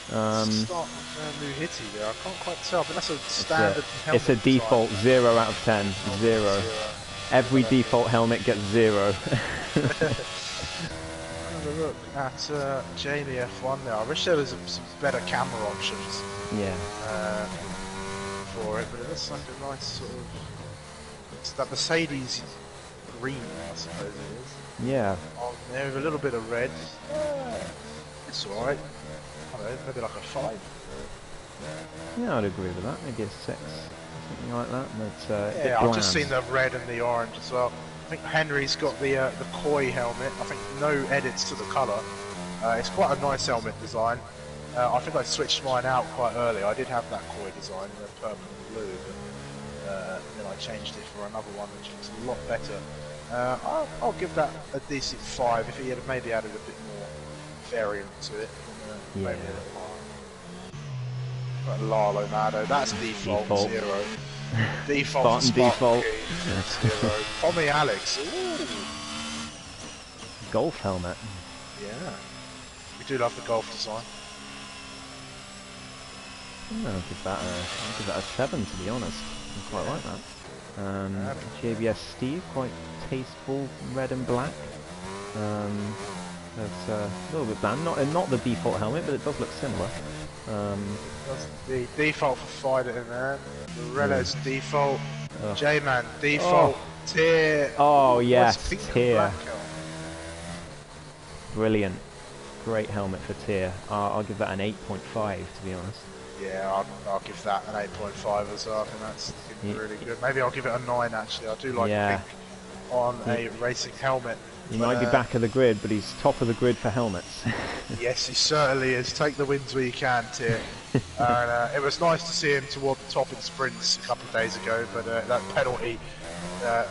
Start with Muhiti there. I can't quite tell, but that's a standard helmet. It's a default design. 0 out of 10. 0. Every default helmet gets 0. Have a look at Jamie F1 there. I wish there was some better camera options. Yeah. For it, but it looks like a nice sort of. It's that Mercedes green, I suppose it is. Yeah. On there with a little bit of red. It's alright. I don't know, maybe like a 5. Yeah, I'd agree with that. Maybe a 6. Something like that. But, yeah, I've just seen the red and the orange as well. I think Henry's got the Koi helmet. I think no edits to the colour. It's quite a nice helmet design. I think I switched mine out quite early. I did have that Koi design in purple and blue, but then I changed it for another one which looks a lot better. I'll give that a decent 5 if he had maybe added a bit more variant to it. Maybe a little more. Lalo Mado, that's default. 0. Default Spartan default. 0. Tommy Alex. Ooh. Golf helmet. Yeah. We do love the golf design. I'll give that a 7 to be honest. I quite like that. JBS Steve, quite tasteful, red and black. That's a little bit bland. Not the default helmet, but it does look similar. That's the default for Fighter in there. Morello's default. J-Man default. Tier. Oh yes, Tier. Brilliant. Great helmet for Tier. I'll give that an 8.5 to be honest. Yeah, I'll give that an 8.5 as well. I think that's really good. Maybe I'll give it a 9 actually. I do like pink on a racing helmet. He might be back of the grid, but he's top of the grid for helmets. Yes, he certainly is. Take the wins where you can, Tier. And it was nice to see him toward the top in sprints a couple of days ago, but that penalty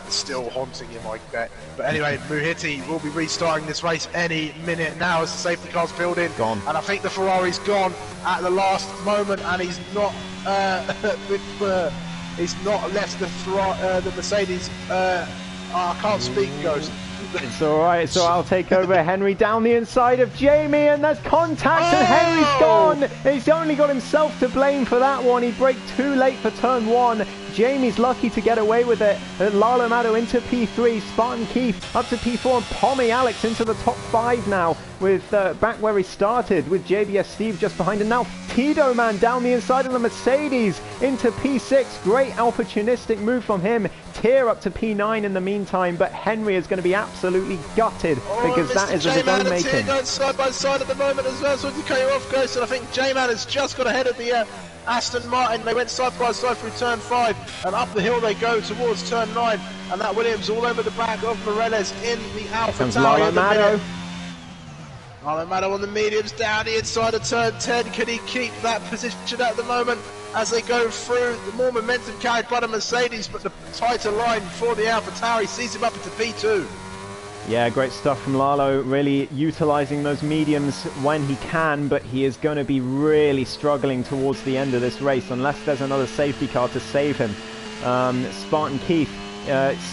is still haunting him, I bet. But anyway, Muhiti will be restarting this race any minute now as the safety car's building. Gone. And I think the Ferrari's gone at the last moment, and he's not left the Mercedes. I can't speak, Ghost. It's alright, so I'll take over. Henry down the inside of Jamie, and there's contact, and Henry's gone! He's only got himself to blame for that one. He braked too late for turn 1. Jamie's lucky to get away with it. Lalo Mado into P3, Spartan Keith up to P4, and Pommy Alex into the top 5 now, with back where he started, with JBS Steve just behind, and now Tito Man down the inside of the Mercedes into P6. Great opportunistic move from him. Tier up to P9 in the meantime, but Henry is going to be absolutely gutted because that is of his own making. Tier going side by side at the moment as well, so to cut you off, Ghost, and I think J-Man has just got ahead of the Aston Martin. They went side by side through turn 5, and up the hill they go towards turn 9, and that Williams all over the back of Morales in the Alpha Tauri. Lalo Mado. Lalo Mado on the mediums down the inside of turn 10. Can he keep that position at the moment as they go through? The more momentum carried by the Mercedes, but the tighter line for the Alpha Tauri sees him up into P2. Yeah, great stuff from Lalo, really utilising those mediums when he can, but he is going to be really struggling towards the end of this race unless there's another safety car to save him. Spartan Keith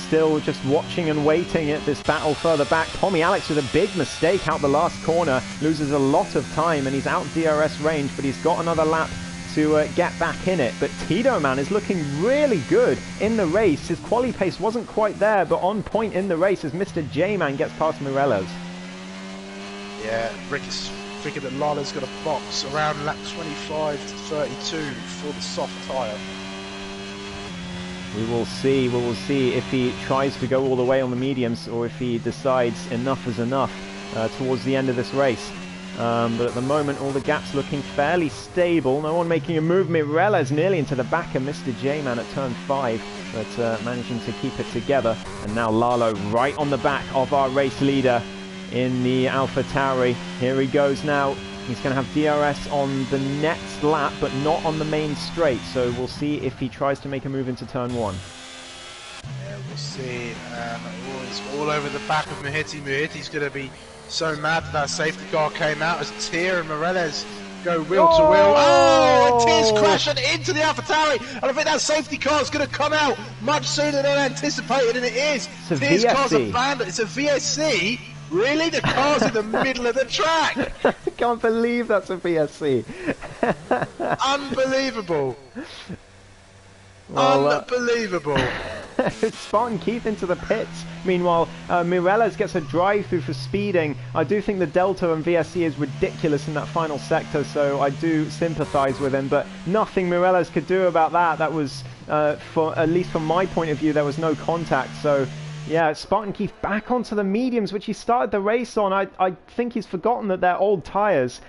still just watching and waiting at this battle further back. Pommy Alex with a big mistake out the last corner, loses a lot of time, and he's out DRS range, but he's got another lap to get back in it. But Tito Man is looking really good in the race. His quali pace wasn't quite there, but on point in the race as Mr. J-Man gets past Morelos. Yeah, Rick is thinking that Lalo's got a box around lap 25 to 32 for the soft tyre. We will see if he tries to go all the way on the mediums or if he decides enough is enough towards the end of this race. But at the moment, all the gaps looking fairly stable. No one making a move. Mireles nearly into the back of Mr. J-Man at turn 5, but managing to keep it together. And now Lalo right on the back of our race leader in the Alpha Tauri. Here he goes now. He's going to have DRS on the next lap, but not on the main straight. So we'll see if he tries to make a move into turn 1. Yeah, we'll see. It's all over the back of Muhiti. Muhiti's going to be so mad that safety car came out as Tier and Morales go wheel to wheel. Oh, Tier's crashing into the AlphaTauri, and I think that safety car is going to come out much sooner than anticipated, and it is. Tier's car's abandoned. It's a VSC. Really? The car's in the middle of the track. I can't believe that's a VSC. Unbelievable. Well, unbelievable. Spartan Keith into the pits. Meanwhile, Mireles gets a drive-through for speeding. I do think the Delta and VSC is ridiculous in that final sector, so I do sympathise with him, but nothing Mireles could do about that. That was, at least from my point of view, there was no contact, so yeah, Spartan Keith back onto the mediums, which he started the race on. I think he's forgotten that they're old tyres.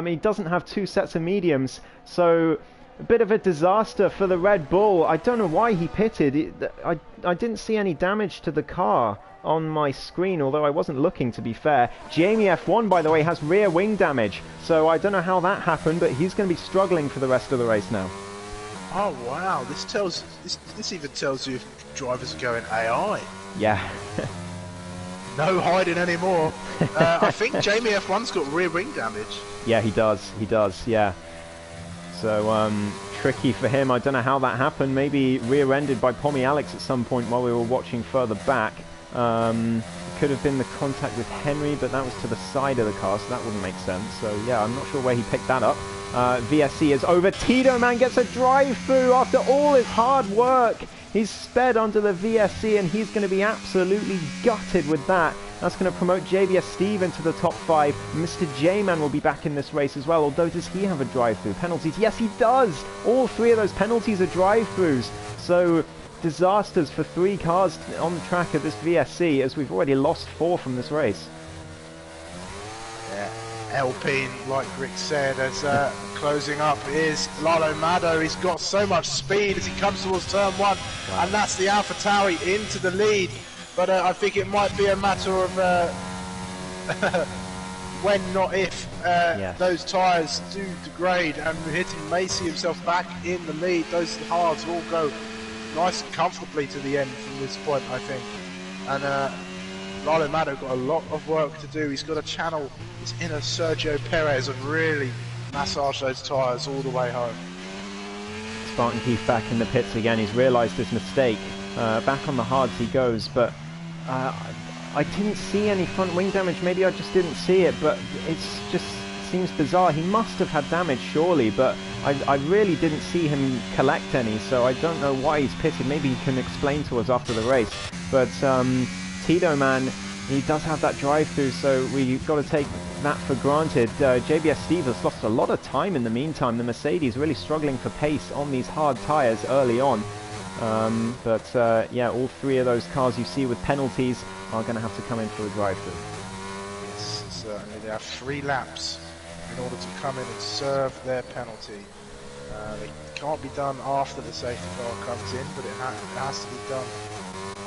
He doesn't have 2 sets of mediums, so a bit of a disaster for the Red Bull. I don't know why he pitted. I didn't see any damage to the car on my screen, although I wasn't looking, to be fair. Jamie F1, by the way, has rear wing damage, so I don't know how that happened, but he's going to be struggling for the rest of the race now. Oh wow, this even tells you if drivers are going AI. Yeah. No hiding anymore. I think Jamie F1's got rear wing damage. Yeah, he does. He does. Yeah. So tricky for him. I don't know how that happened. Maybe rear-ended by Pommy Alex at some point while we were watching further back. Could have been the contact with Henry, but that was to the side of the car, so that wouldn't make sense. So yeah, I'm not sure where he picked that up. VSC is over. Tito Man gets a drive-through after all his hard work. He's sped onto the VSC, and he's going to be absolutely gutted with that. That's going to promote JBS Steve into the top 5. Mr. J-Man will be back in this race as well, although does he have a drive-through? Penalties? Yes, he does! All 3 of those penalties are drive-throughs. So, disasters for 3 cars on the track of this VSC, as we've already lost 4 from this race. Yeah, Alpine, like Rick said, as closing up is Lalo Mado. He's got so much speed as he comes towards turn 1, wow. And that's the AlphaTauri into the lead. But I think it might be a matter of when, not if, yes. Those tyres do degrade and Muhiti may see himself back in the lead. Those hards will go nice and comfortably to the end from this point, I think. And Lalo Mado got a lot of work to do. He's got to channel his inner Sergio Perez and really massage those tyres all the way home. Spartan Keith back in the pits again. He's realised his mistake. Back on the hards he goes, but I didn't see any front wing damage. Maybe I just didn't see it, but it just seems bizarre. He must have had damage surely, but I really didn't see him collect any, so I don't know why he's pitted. Maybe he can explain to us after the race. But Tito Man, he does have that drive-through, so we've got to take that for granted. JBS Steve has lost a lot of time in the meantime. The Mercedes really struggling for pace on these hard tyres early on. Yeah, all 3 of those cars you see with penalties are going to have to come in for a drive-through. Yes, certainly. They have 3 laps in order to come in and serve their penalty. They can't be done after the safety car comes in, but it has to be done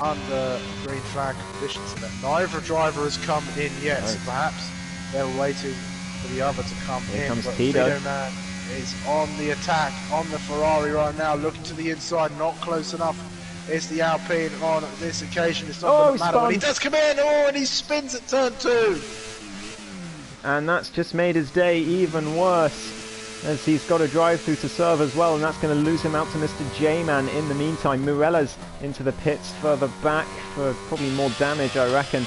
under green flag conditions. And neither driver has come in yet, so perhaps they're waiting for the other to come in. Here comes but Tito. Man is on the attack on the Ferrari right now, looking to the inside, not close enough. It's the Alpine on this occasion. It's not going to matter, but he does come in. Oh, and he spins at turn 2. And that's just made his day even worse, as he's got a drive-through to serve as well, and that's going to lose him out to Mr. J-Man in the meantime. Murella's into the pits further back for probably more damage, I reckon.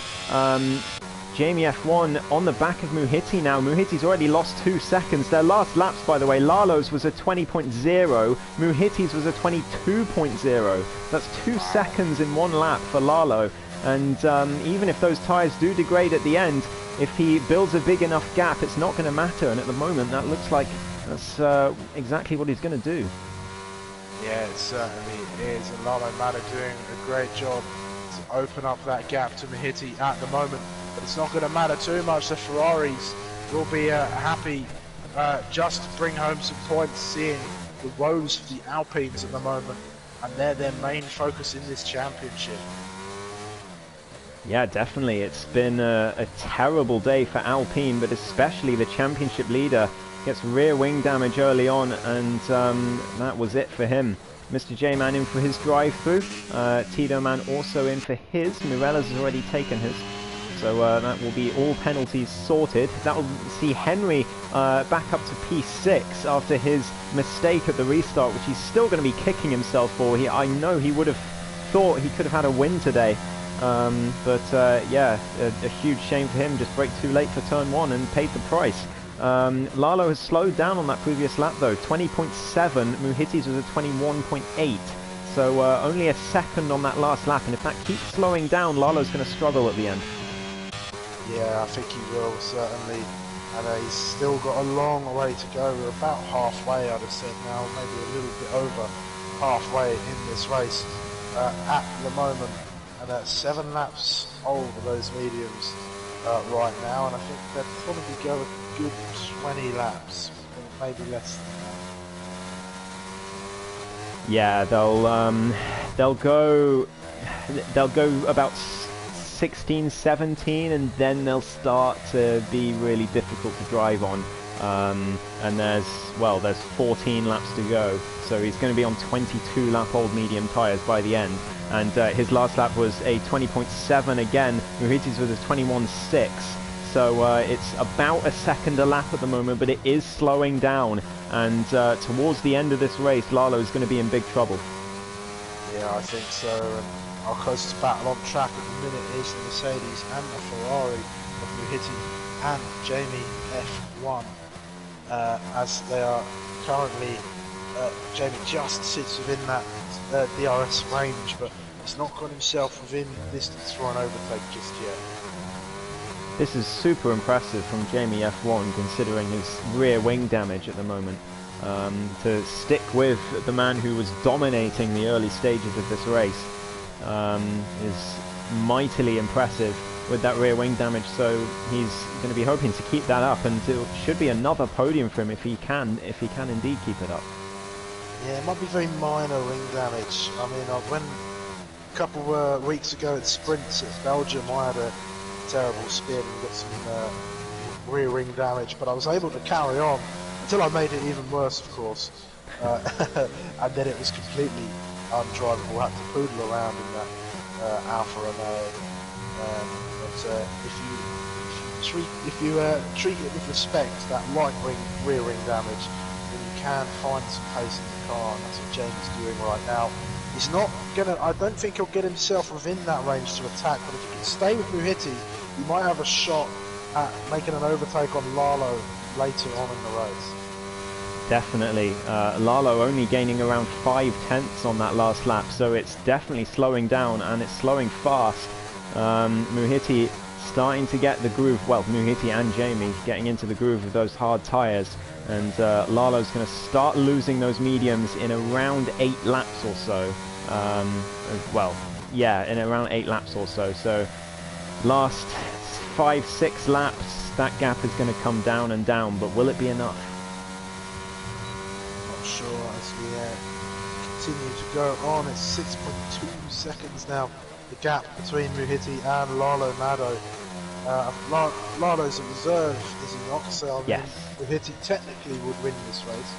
Jamie F1 on the back of Muhiti now. Muhiti's already lost 2 seconds. Their last laps, by the way, Lalo's was a 20.0, Muhiti's was a 22.0. That's 2 seconds in 1 lap for Lalo. And even if those tyres do degrade at the end, if he builds a big enough gap, it's not going to matter. And at the moment, that looks like that's exactly what he's going to do. Yeah, it certainly is. And Lalo Mado doing a great job to open up that gap to Muhiti at the moment. But it's not going to matter too much. The Ferraris will be happy just to bring home some points, seeing the woes of the Alpines at the moment. And they're their main focus in this championship. Yeah, definitely. It's been a terrible day for Alpine, but especially the championship leader gets rear wing damage early on, and that was it for him. Mr. J-Man in for his drive-through. Tito Man also in for his. Mirella's has already taken his. So that will be all penalties sorted. That will see Henry back up to P6 after his mistake at the restart, which he's still going to be kicking himself for. I know he would have thought he could have had a win today. Yeah, a huge shame for him. Just brake too late for turn 1 and paid the price. Lalo has slowed down on that previous lap though. 20.7. Muhiti's was a 21.8. So only a second on that last lap. And if that keeps slowing down, Lalo's going to struggle at the end. Yeah, I think he will, certainly. And he's still got a long way to go. We're about halfway, I'd have said now, maybe a little bit over halfway in this race at the moment. And that's 7 laps over those mediums right now. And I think they'll probably go a good 20 laps, maybe less than that. Yeah, they'll go about 16, 17, and then they'll start to be really difficult to drive on. and there's 14 laps to go, so he's going to be on 22 lap old medium tyres by the end, and his last lap was a 20.7 again. Muhiti's with a 21.6, so it's about a second a lap at the moment, but it is slowing down, and towards the end of this race, Lalo is going to be in big trouble. Yeah, I think so. And our closest battle on track at the minute is the Mercedes and the Ferrari of Muhiti and Jamie F1, as they are currently, Jamie just sits within that DRS range, but he's not got himself within distance for an overtake just yet. This is super impressive from Jamie F1, considering his rear wing damage at the moment. To stick with the man who was dominating the early stages of this race is mightily impressive with that rear wing damage, so he's going to be hoping to keep that up, and it should be another podium for him if he can indeed keep it up. Yeah, it might be very minor wing damage. I mean, when a couple weeks ago at sprints at Belgium, I had a terrible spin and got some rear wing damage, but I was able to carry on until I made it even worse, of course, and then it was completely undrivable. I had to poodle around in that Alfa Romeo. But if you treat it with respect, that light rear wing damage, then you can find some pace in the car, and that's what Jamie's doing right now. He's not gonna. I don't think he'll get himself within that range to attack, but if he can stay with Muhiti, he might have a shot at making an overtake on Lalo later on in the race. Definitely. Lalo only gaining around 5/10 on that last lap, so it's definitely slowing down, and it's slowing fast. Muhiti starting to get the groove, well, Muhiti and Jamie getting into the groove of those hard tyres, and Lalo's going to start losing those mediums in around 8 laps or so. In around 8 laps or so. So last 5-6 laps, that gap is going to come down and down, but will it be enough? Not sure. As we continue to go on, it's 6.2 seconds now, the gap between Muhiti and Lalo Mado. Lalo's a reserve, is he not? So yes. Muhiti technically would win this race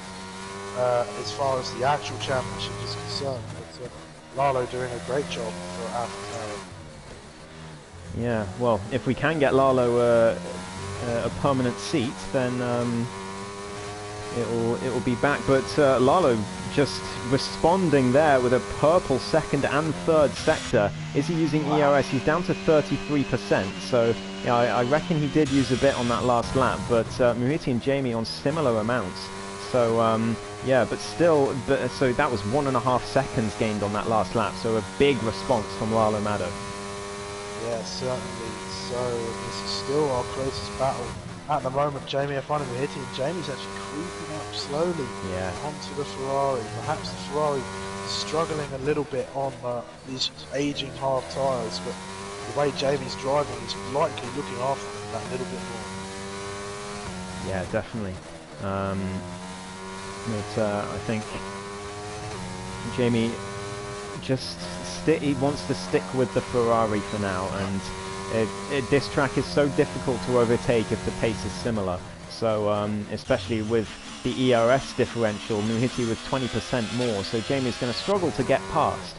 as far as the actual championship is concerned, but Lalo doing a great job for AlphaTauri. Yeah, well, if we can get Lalo a permanent seat, then it will be back. But Lalo just responding there with a purple second and third sector. Is he using ERS? He's down to 33%, so yeah, I reckon he did use a bit on that last lap, but Muhiti and Jamie on similar amounts. So yeah, but still, so that was 1.5 seconds gained on that last lap, so a big response from Lalo Mado. Yeah, certainly. So this is still our closest battle at the moment. Jamie F1 and Muhiti, and Jamie's actually creeping up slowly onto the Ferrari. Perhaps the Ferrari struggling a little bit on these aging hard tyres, but the way Jamie's driving, he's likely looking after them that little bit more. Yeah, definitely. But I think Jamie just he wants to stick with the Ferrari for now, and this track is so difficult to overtake if the pace is similar. So especially with the ERS differential, Muhiti with 20% more, so Jamie's going to struggle to get past.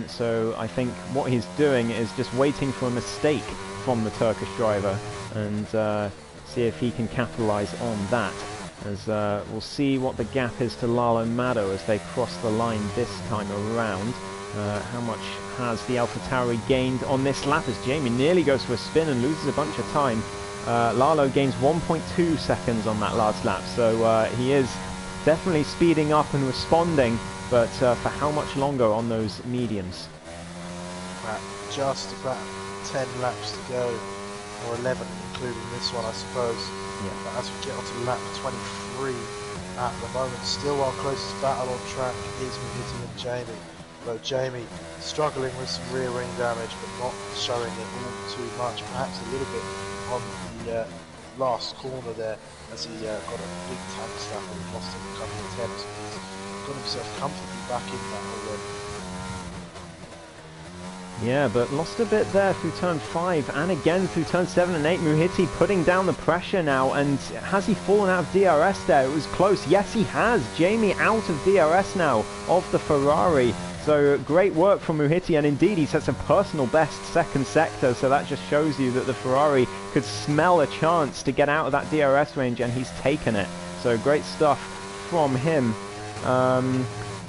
So I think what he's doing is just waiting for a mistake from the Turkish driver, and see if he can capitalize on that. As we'll see what the gap is to Lalo Mado as they cross the line this time around. How much has the AlphaTauri gained on this lap as Jamie nearly goes for a spin and loses a bunch of time. Lalo gains 1.2 seconds on that last lap, so he is definitely speeding up and responding, but for how much longer on those mediums? Just about 10 laps to go, or 11 including this one, I suppose. Yeah. But as we get onto lap 23 at the moment, still our closest battle on track is Muhiti and Jamie. Though Jamie struggling with some rear wing damage, but not showing it all too much. Perhaps a little bit on the last corner there, as he got a big tank stop and lost him a couple of attempts. He's got himself comfortably back in that already. Yeah, but lost a bit there through turn 5 and again through turn 7 and 8. Muhiti putting down the pressure now, and has he fallen out of DRS there? It was close. Yes, he has. Jamie out of DRS now of the Ferrari. So great work from Muhiti, and indeed he sets a personal best second sector, so that just shows you that the Ferrari could smell a chance to get out of that DRS range, and he's taken it. So great stuff from him.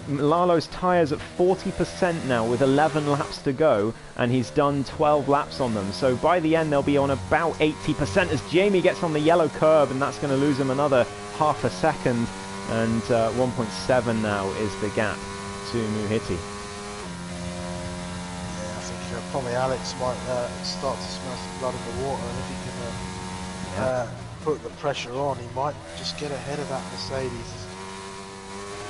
Lalo's tyres at 40% now with 11 laps to go, and he's done 12 laps on them. So by the end they'll be on about 80% as Jamie gets on the yellow curb, and that's going to lose him another half a second. And 1.7 now is the gap to Muhiti. Yeah, I think probably Alex might start to smell some blood in the water, and if he can put the pressure on, he might just get ahead of that Mercedes.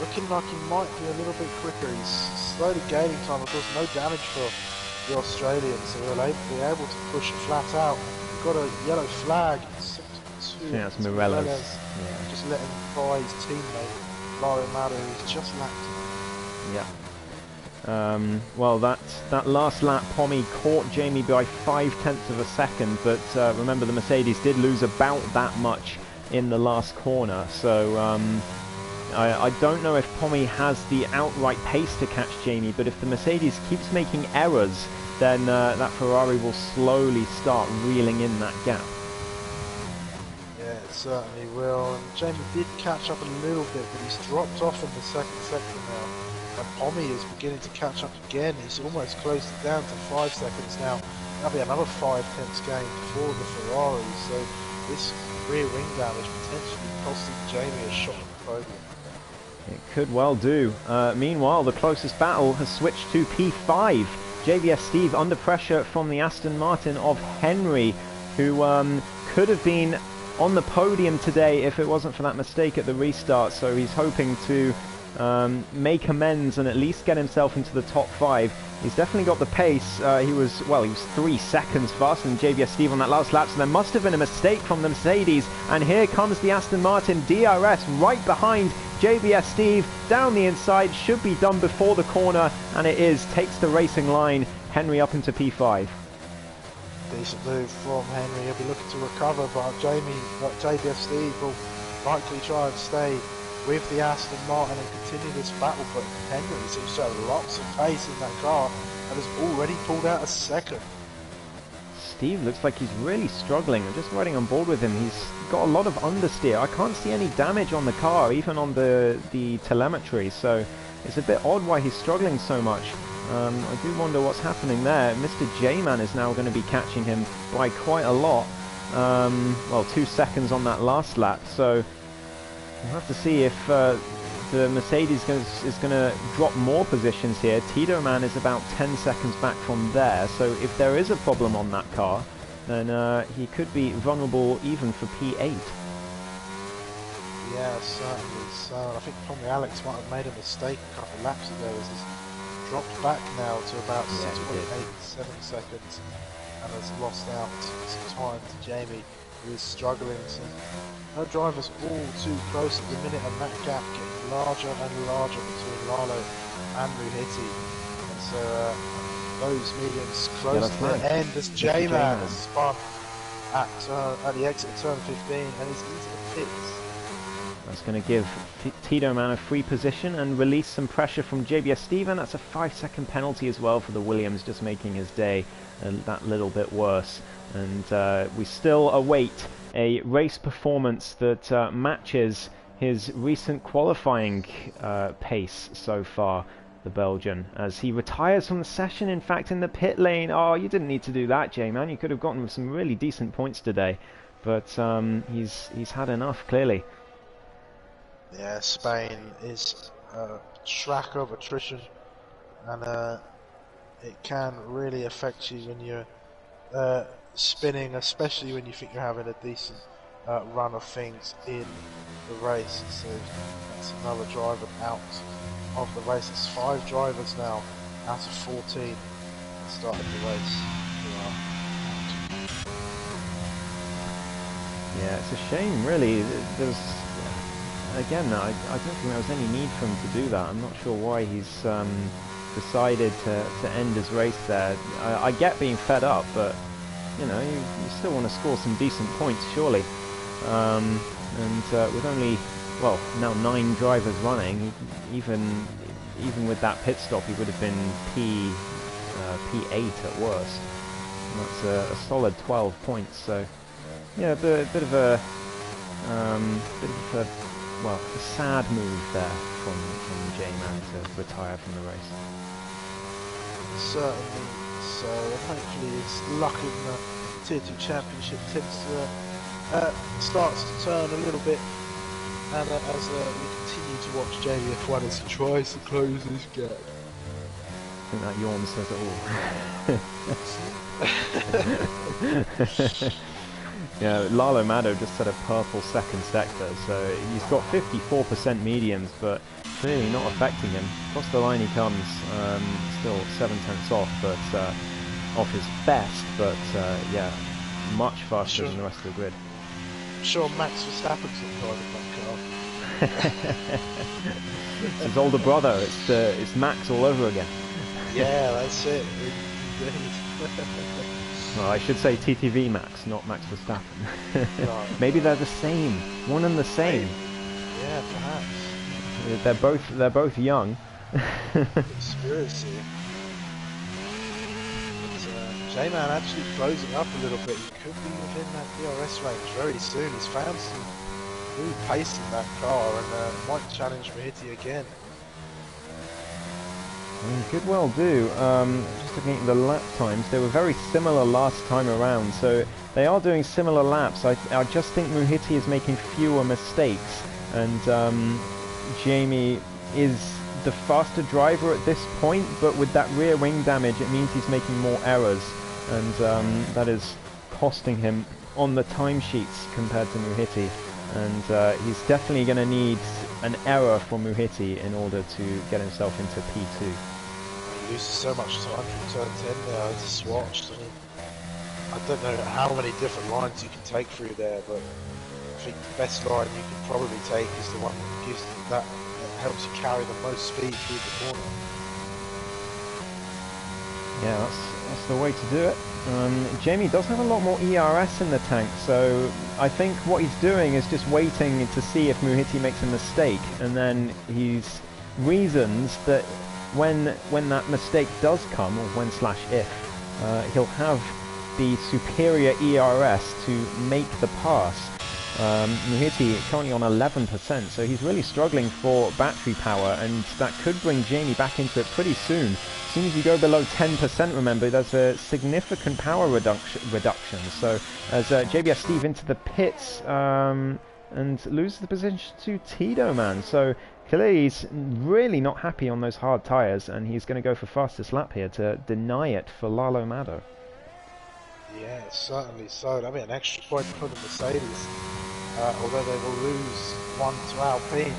Looking like he might be a little bit quicker. He's slowly gaining time. Of course, no damage for the Australians, so he'll be able to push it flat out. We've got a yellow flag. Yeah, it's Morello's. Yeah. Just letting by his teammate, Lario Mato, who's just lapped him. Yeah. Well, that last lap, Pommy caught Jamie by 0.5 of a second, but remember the Mercedes did lose about that much in the last corner, so I don't know if Pommy has the outright pace to catch Jamie, but if the Mercedes keeps making errors, then that Ferrari will slowly start reeling in that gap. Yeah, it certainly will. And Jamie did catch up a little bit, but he's dropped off in the second sector now. And Pommy is beginning to catch up again. He's almost closed it down to 5 seconds now. That'll be another 0.5 gain for the Ferrari. So this rear wing damage potentially costing Jamie a shot at the podium. It could well do. Meanwhile, the closest battle has switched to P5. JBS Steve under pressure from the Aston Martin of Henry, who could have been on the podium today if it wasn't for that mistake at the restart. So he's hoping to make amends and at least get himself into the top 5. He's definitely got the pace. He was 3 seconds faster than JBS Steve on that last lap, so there must have been a mistake from the Mercedes. And here comes the Aston Martin DRS right behind JBS Steve down the inside. Should be done before the corner, and it is. Takes the racing line. Henry up into P5. Decent move from Henry. He'll be looking to recover, but JBS Steve will likely try and stay with the Aston Martin and continue this battle, but Henry seems to have lots of pace in that car and has already pulled out a second. Steve looks like he's really struggling. I'm just riding on board with him. He's got a lot of understeer. I can't see any damage on the car, even on the telemetry, so it's a bit odd why he's struggling so much. I do wonder what's happening there. Mr. J-Man is now going to be catching him by quite a lot. 2 seconds on that last lap, so we'll have to see if the Mercedes is going to drop more positions here. Tito Man is about 10 seconds back from there, so if there is a problem on that car, then he could be vulnerable even for P8. Yeah, certainly. So I think probably Alex might have made a mistake a couple of laps ago as he's dropped back now to about 6.87 seconds and has lost out some time to Jamie, who is struggling. So her drivers all too close at the minute, and that gap getting larger and larger between Lalo and Muhiti. And so those mediums close to the end as J-Man has spun at the exit of turn 15 and is into the pits. That's going to give Tito Man a free position and release some pressure from JBS Steven. That's a 5-second penalty as well for the Williams, just making his day that little bit worse. And we still await a race performance that matches his recent qualifying pace so far, the Belgian, as he retires from the session, in fact, in the pit lane. Oh, you didn't need to do that, J-Man. You could have gotten some really decent points today, but he's had enough, clearly. Yeah, Spain is a track of attrition, and it can really affect you when you're spinning, especially when you think you're having a decent run of things in the race. So that's another driver out of the race. It's 5 drivers now out of 14 that started the race. Yeah, it's a shame, really. There's again, I don't think there was any need for him to do that. I'm not sure why he's decided to end his race there. I get being fed up, but you know, you still want to score some decent points, surely. And with only, well, now 9 drivers running, even with that pit stop, he would have been P8 at worst. And that's a solid 12 points. So yeah, a bit of a well, a sad move there from J-Man to retire from the race. Certainly. So hopefully his luck in the Tier 2 Championship tends to starts to turn a little bit, and as we continue to watch APPF1 as he tries to close this gap. I think that yawn says it all. Yeah, Lalo Mado just set a purple second sector, so he's got 54% mediums, but clearly not affecting him. Across the line he comes, still 7/10 off, but off his best, but yeah, much faster than the rest of the grid. I'm sure Max Verstappen's not driving that car. It's his older brother, it's Max all over again. Yeah, that's it. Well, I should say TTV Max, not Max Verstappen. No. Maybe they're the same, one and the same. Yeah, perhaps. They're both young. Conspiracy. J-Man actually closing up a little bit. He could be within that DRS range very soon. He's found some good pace in that car and might challenge Mahiti again. Could well do. Just looking at the lap times, they were very similar last time around, so they are doing similar laps. I just think Mahiti is making fewer mistakes, and Jamie is the faster driver at this point, but with that rear wing damage it means he's making more errors, and that is costing him on the timesheets compared to Mahiti, and he's definitely going to need an error from Mahiti in order to get himself into P2. He loses so much time from turn 10 there. I just watched. I mean, I don't know how many different lines you can take through there, but I think the best line you can probably take is the one that gives that helps you carry the most speed through the corner. Yeah, that's the way to do it. Jamie does have a lot more ERS in the tank, so I think what he's doing is just waiting to see if Mahiti makes a mistake, and then he's reasons that when that mistake does come, or when/if, he'll have the superior ERS to make the pass. Mahiti currently on 11%, so he's really struggling for battery power, and that could bring Jamie back into it pretty soon. As soon as you go below 10%, remember, there's a significant power reduction. So as JBS Steve into the pits and loses the position to Tito, man. So clearly he's really not happy on those hard tyres, and he's going to go for fastest lap here to deny it for Lalo Mado. Yeah, certainly so. That'll be an extra point for the Mercedes, although they will lose one to Alpine.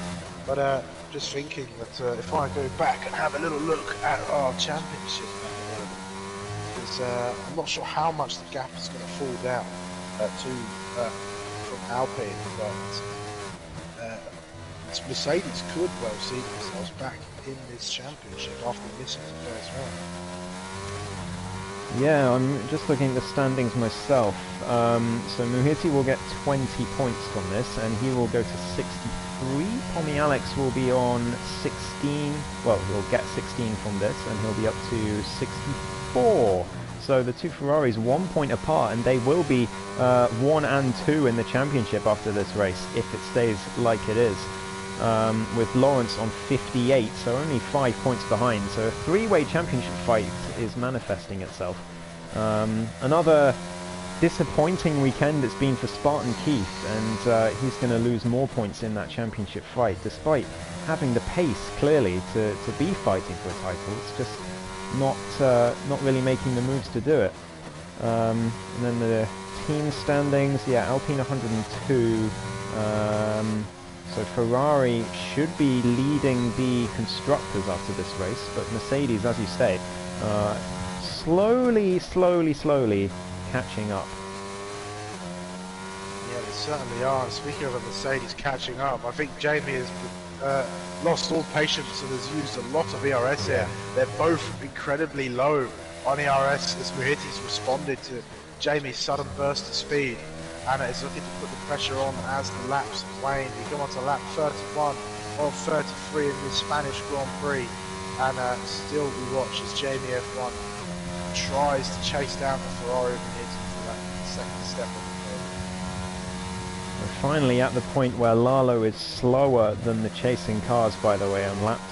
But just thinking that if I go back and have a little look at our championship, because I'm not sure how much the gap is going to fall down from Alpine, but Mercedes could well see themselves back in this championship after missing the first round. Yeah, I'm just looking at the standings myself. So Mahiti will get 20 points from this, and he will go to 63. Pommy Alex will be on 16. Well, he'll get 16 from this, and he'll be up to 64. So the two Ferraris 1 point apart, and they will be 1 and 2 in the championship after this race, if it stays like it is. With Lawrence on 58, so only 5 points behind. So a three-way championship fight is manifesting itself. Another disappointing weekend it's been for Spartan Keith, and he's going to lose more points in that championship fight, despite having the pace clearly to be fighting for a title. It's just not really making the moves to do it. And then the team standings, yeah, Alpine 102. So Ferrari should be leading the constructors after this race, but Mercedes, as you say, slowly catching up. Yeah, they certainly are. Speaking of a Mercedes catching up, I think Jamie has lost all patience and has used a lot of ERS here. They're both incredibly low on ERS as Muhiti's responded to Jamie's sudden burst of speed, and is looking to put the pressure on as the laps wane. We come on to lap 31 of 33 in the Spanish Grand Prix, and still we watch as Jamie F1 tries to chase down the Ferrari of Muhiti for that second step of the field. We're finally at the point where Lalo is slower than the chasing cars, by the way, on lap time.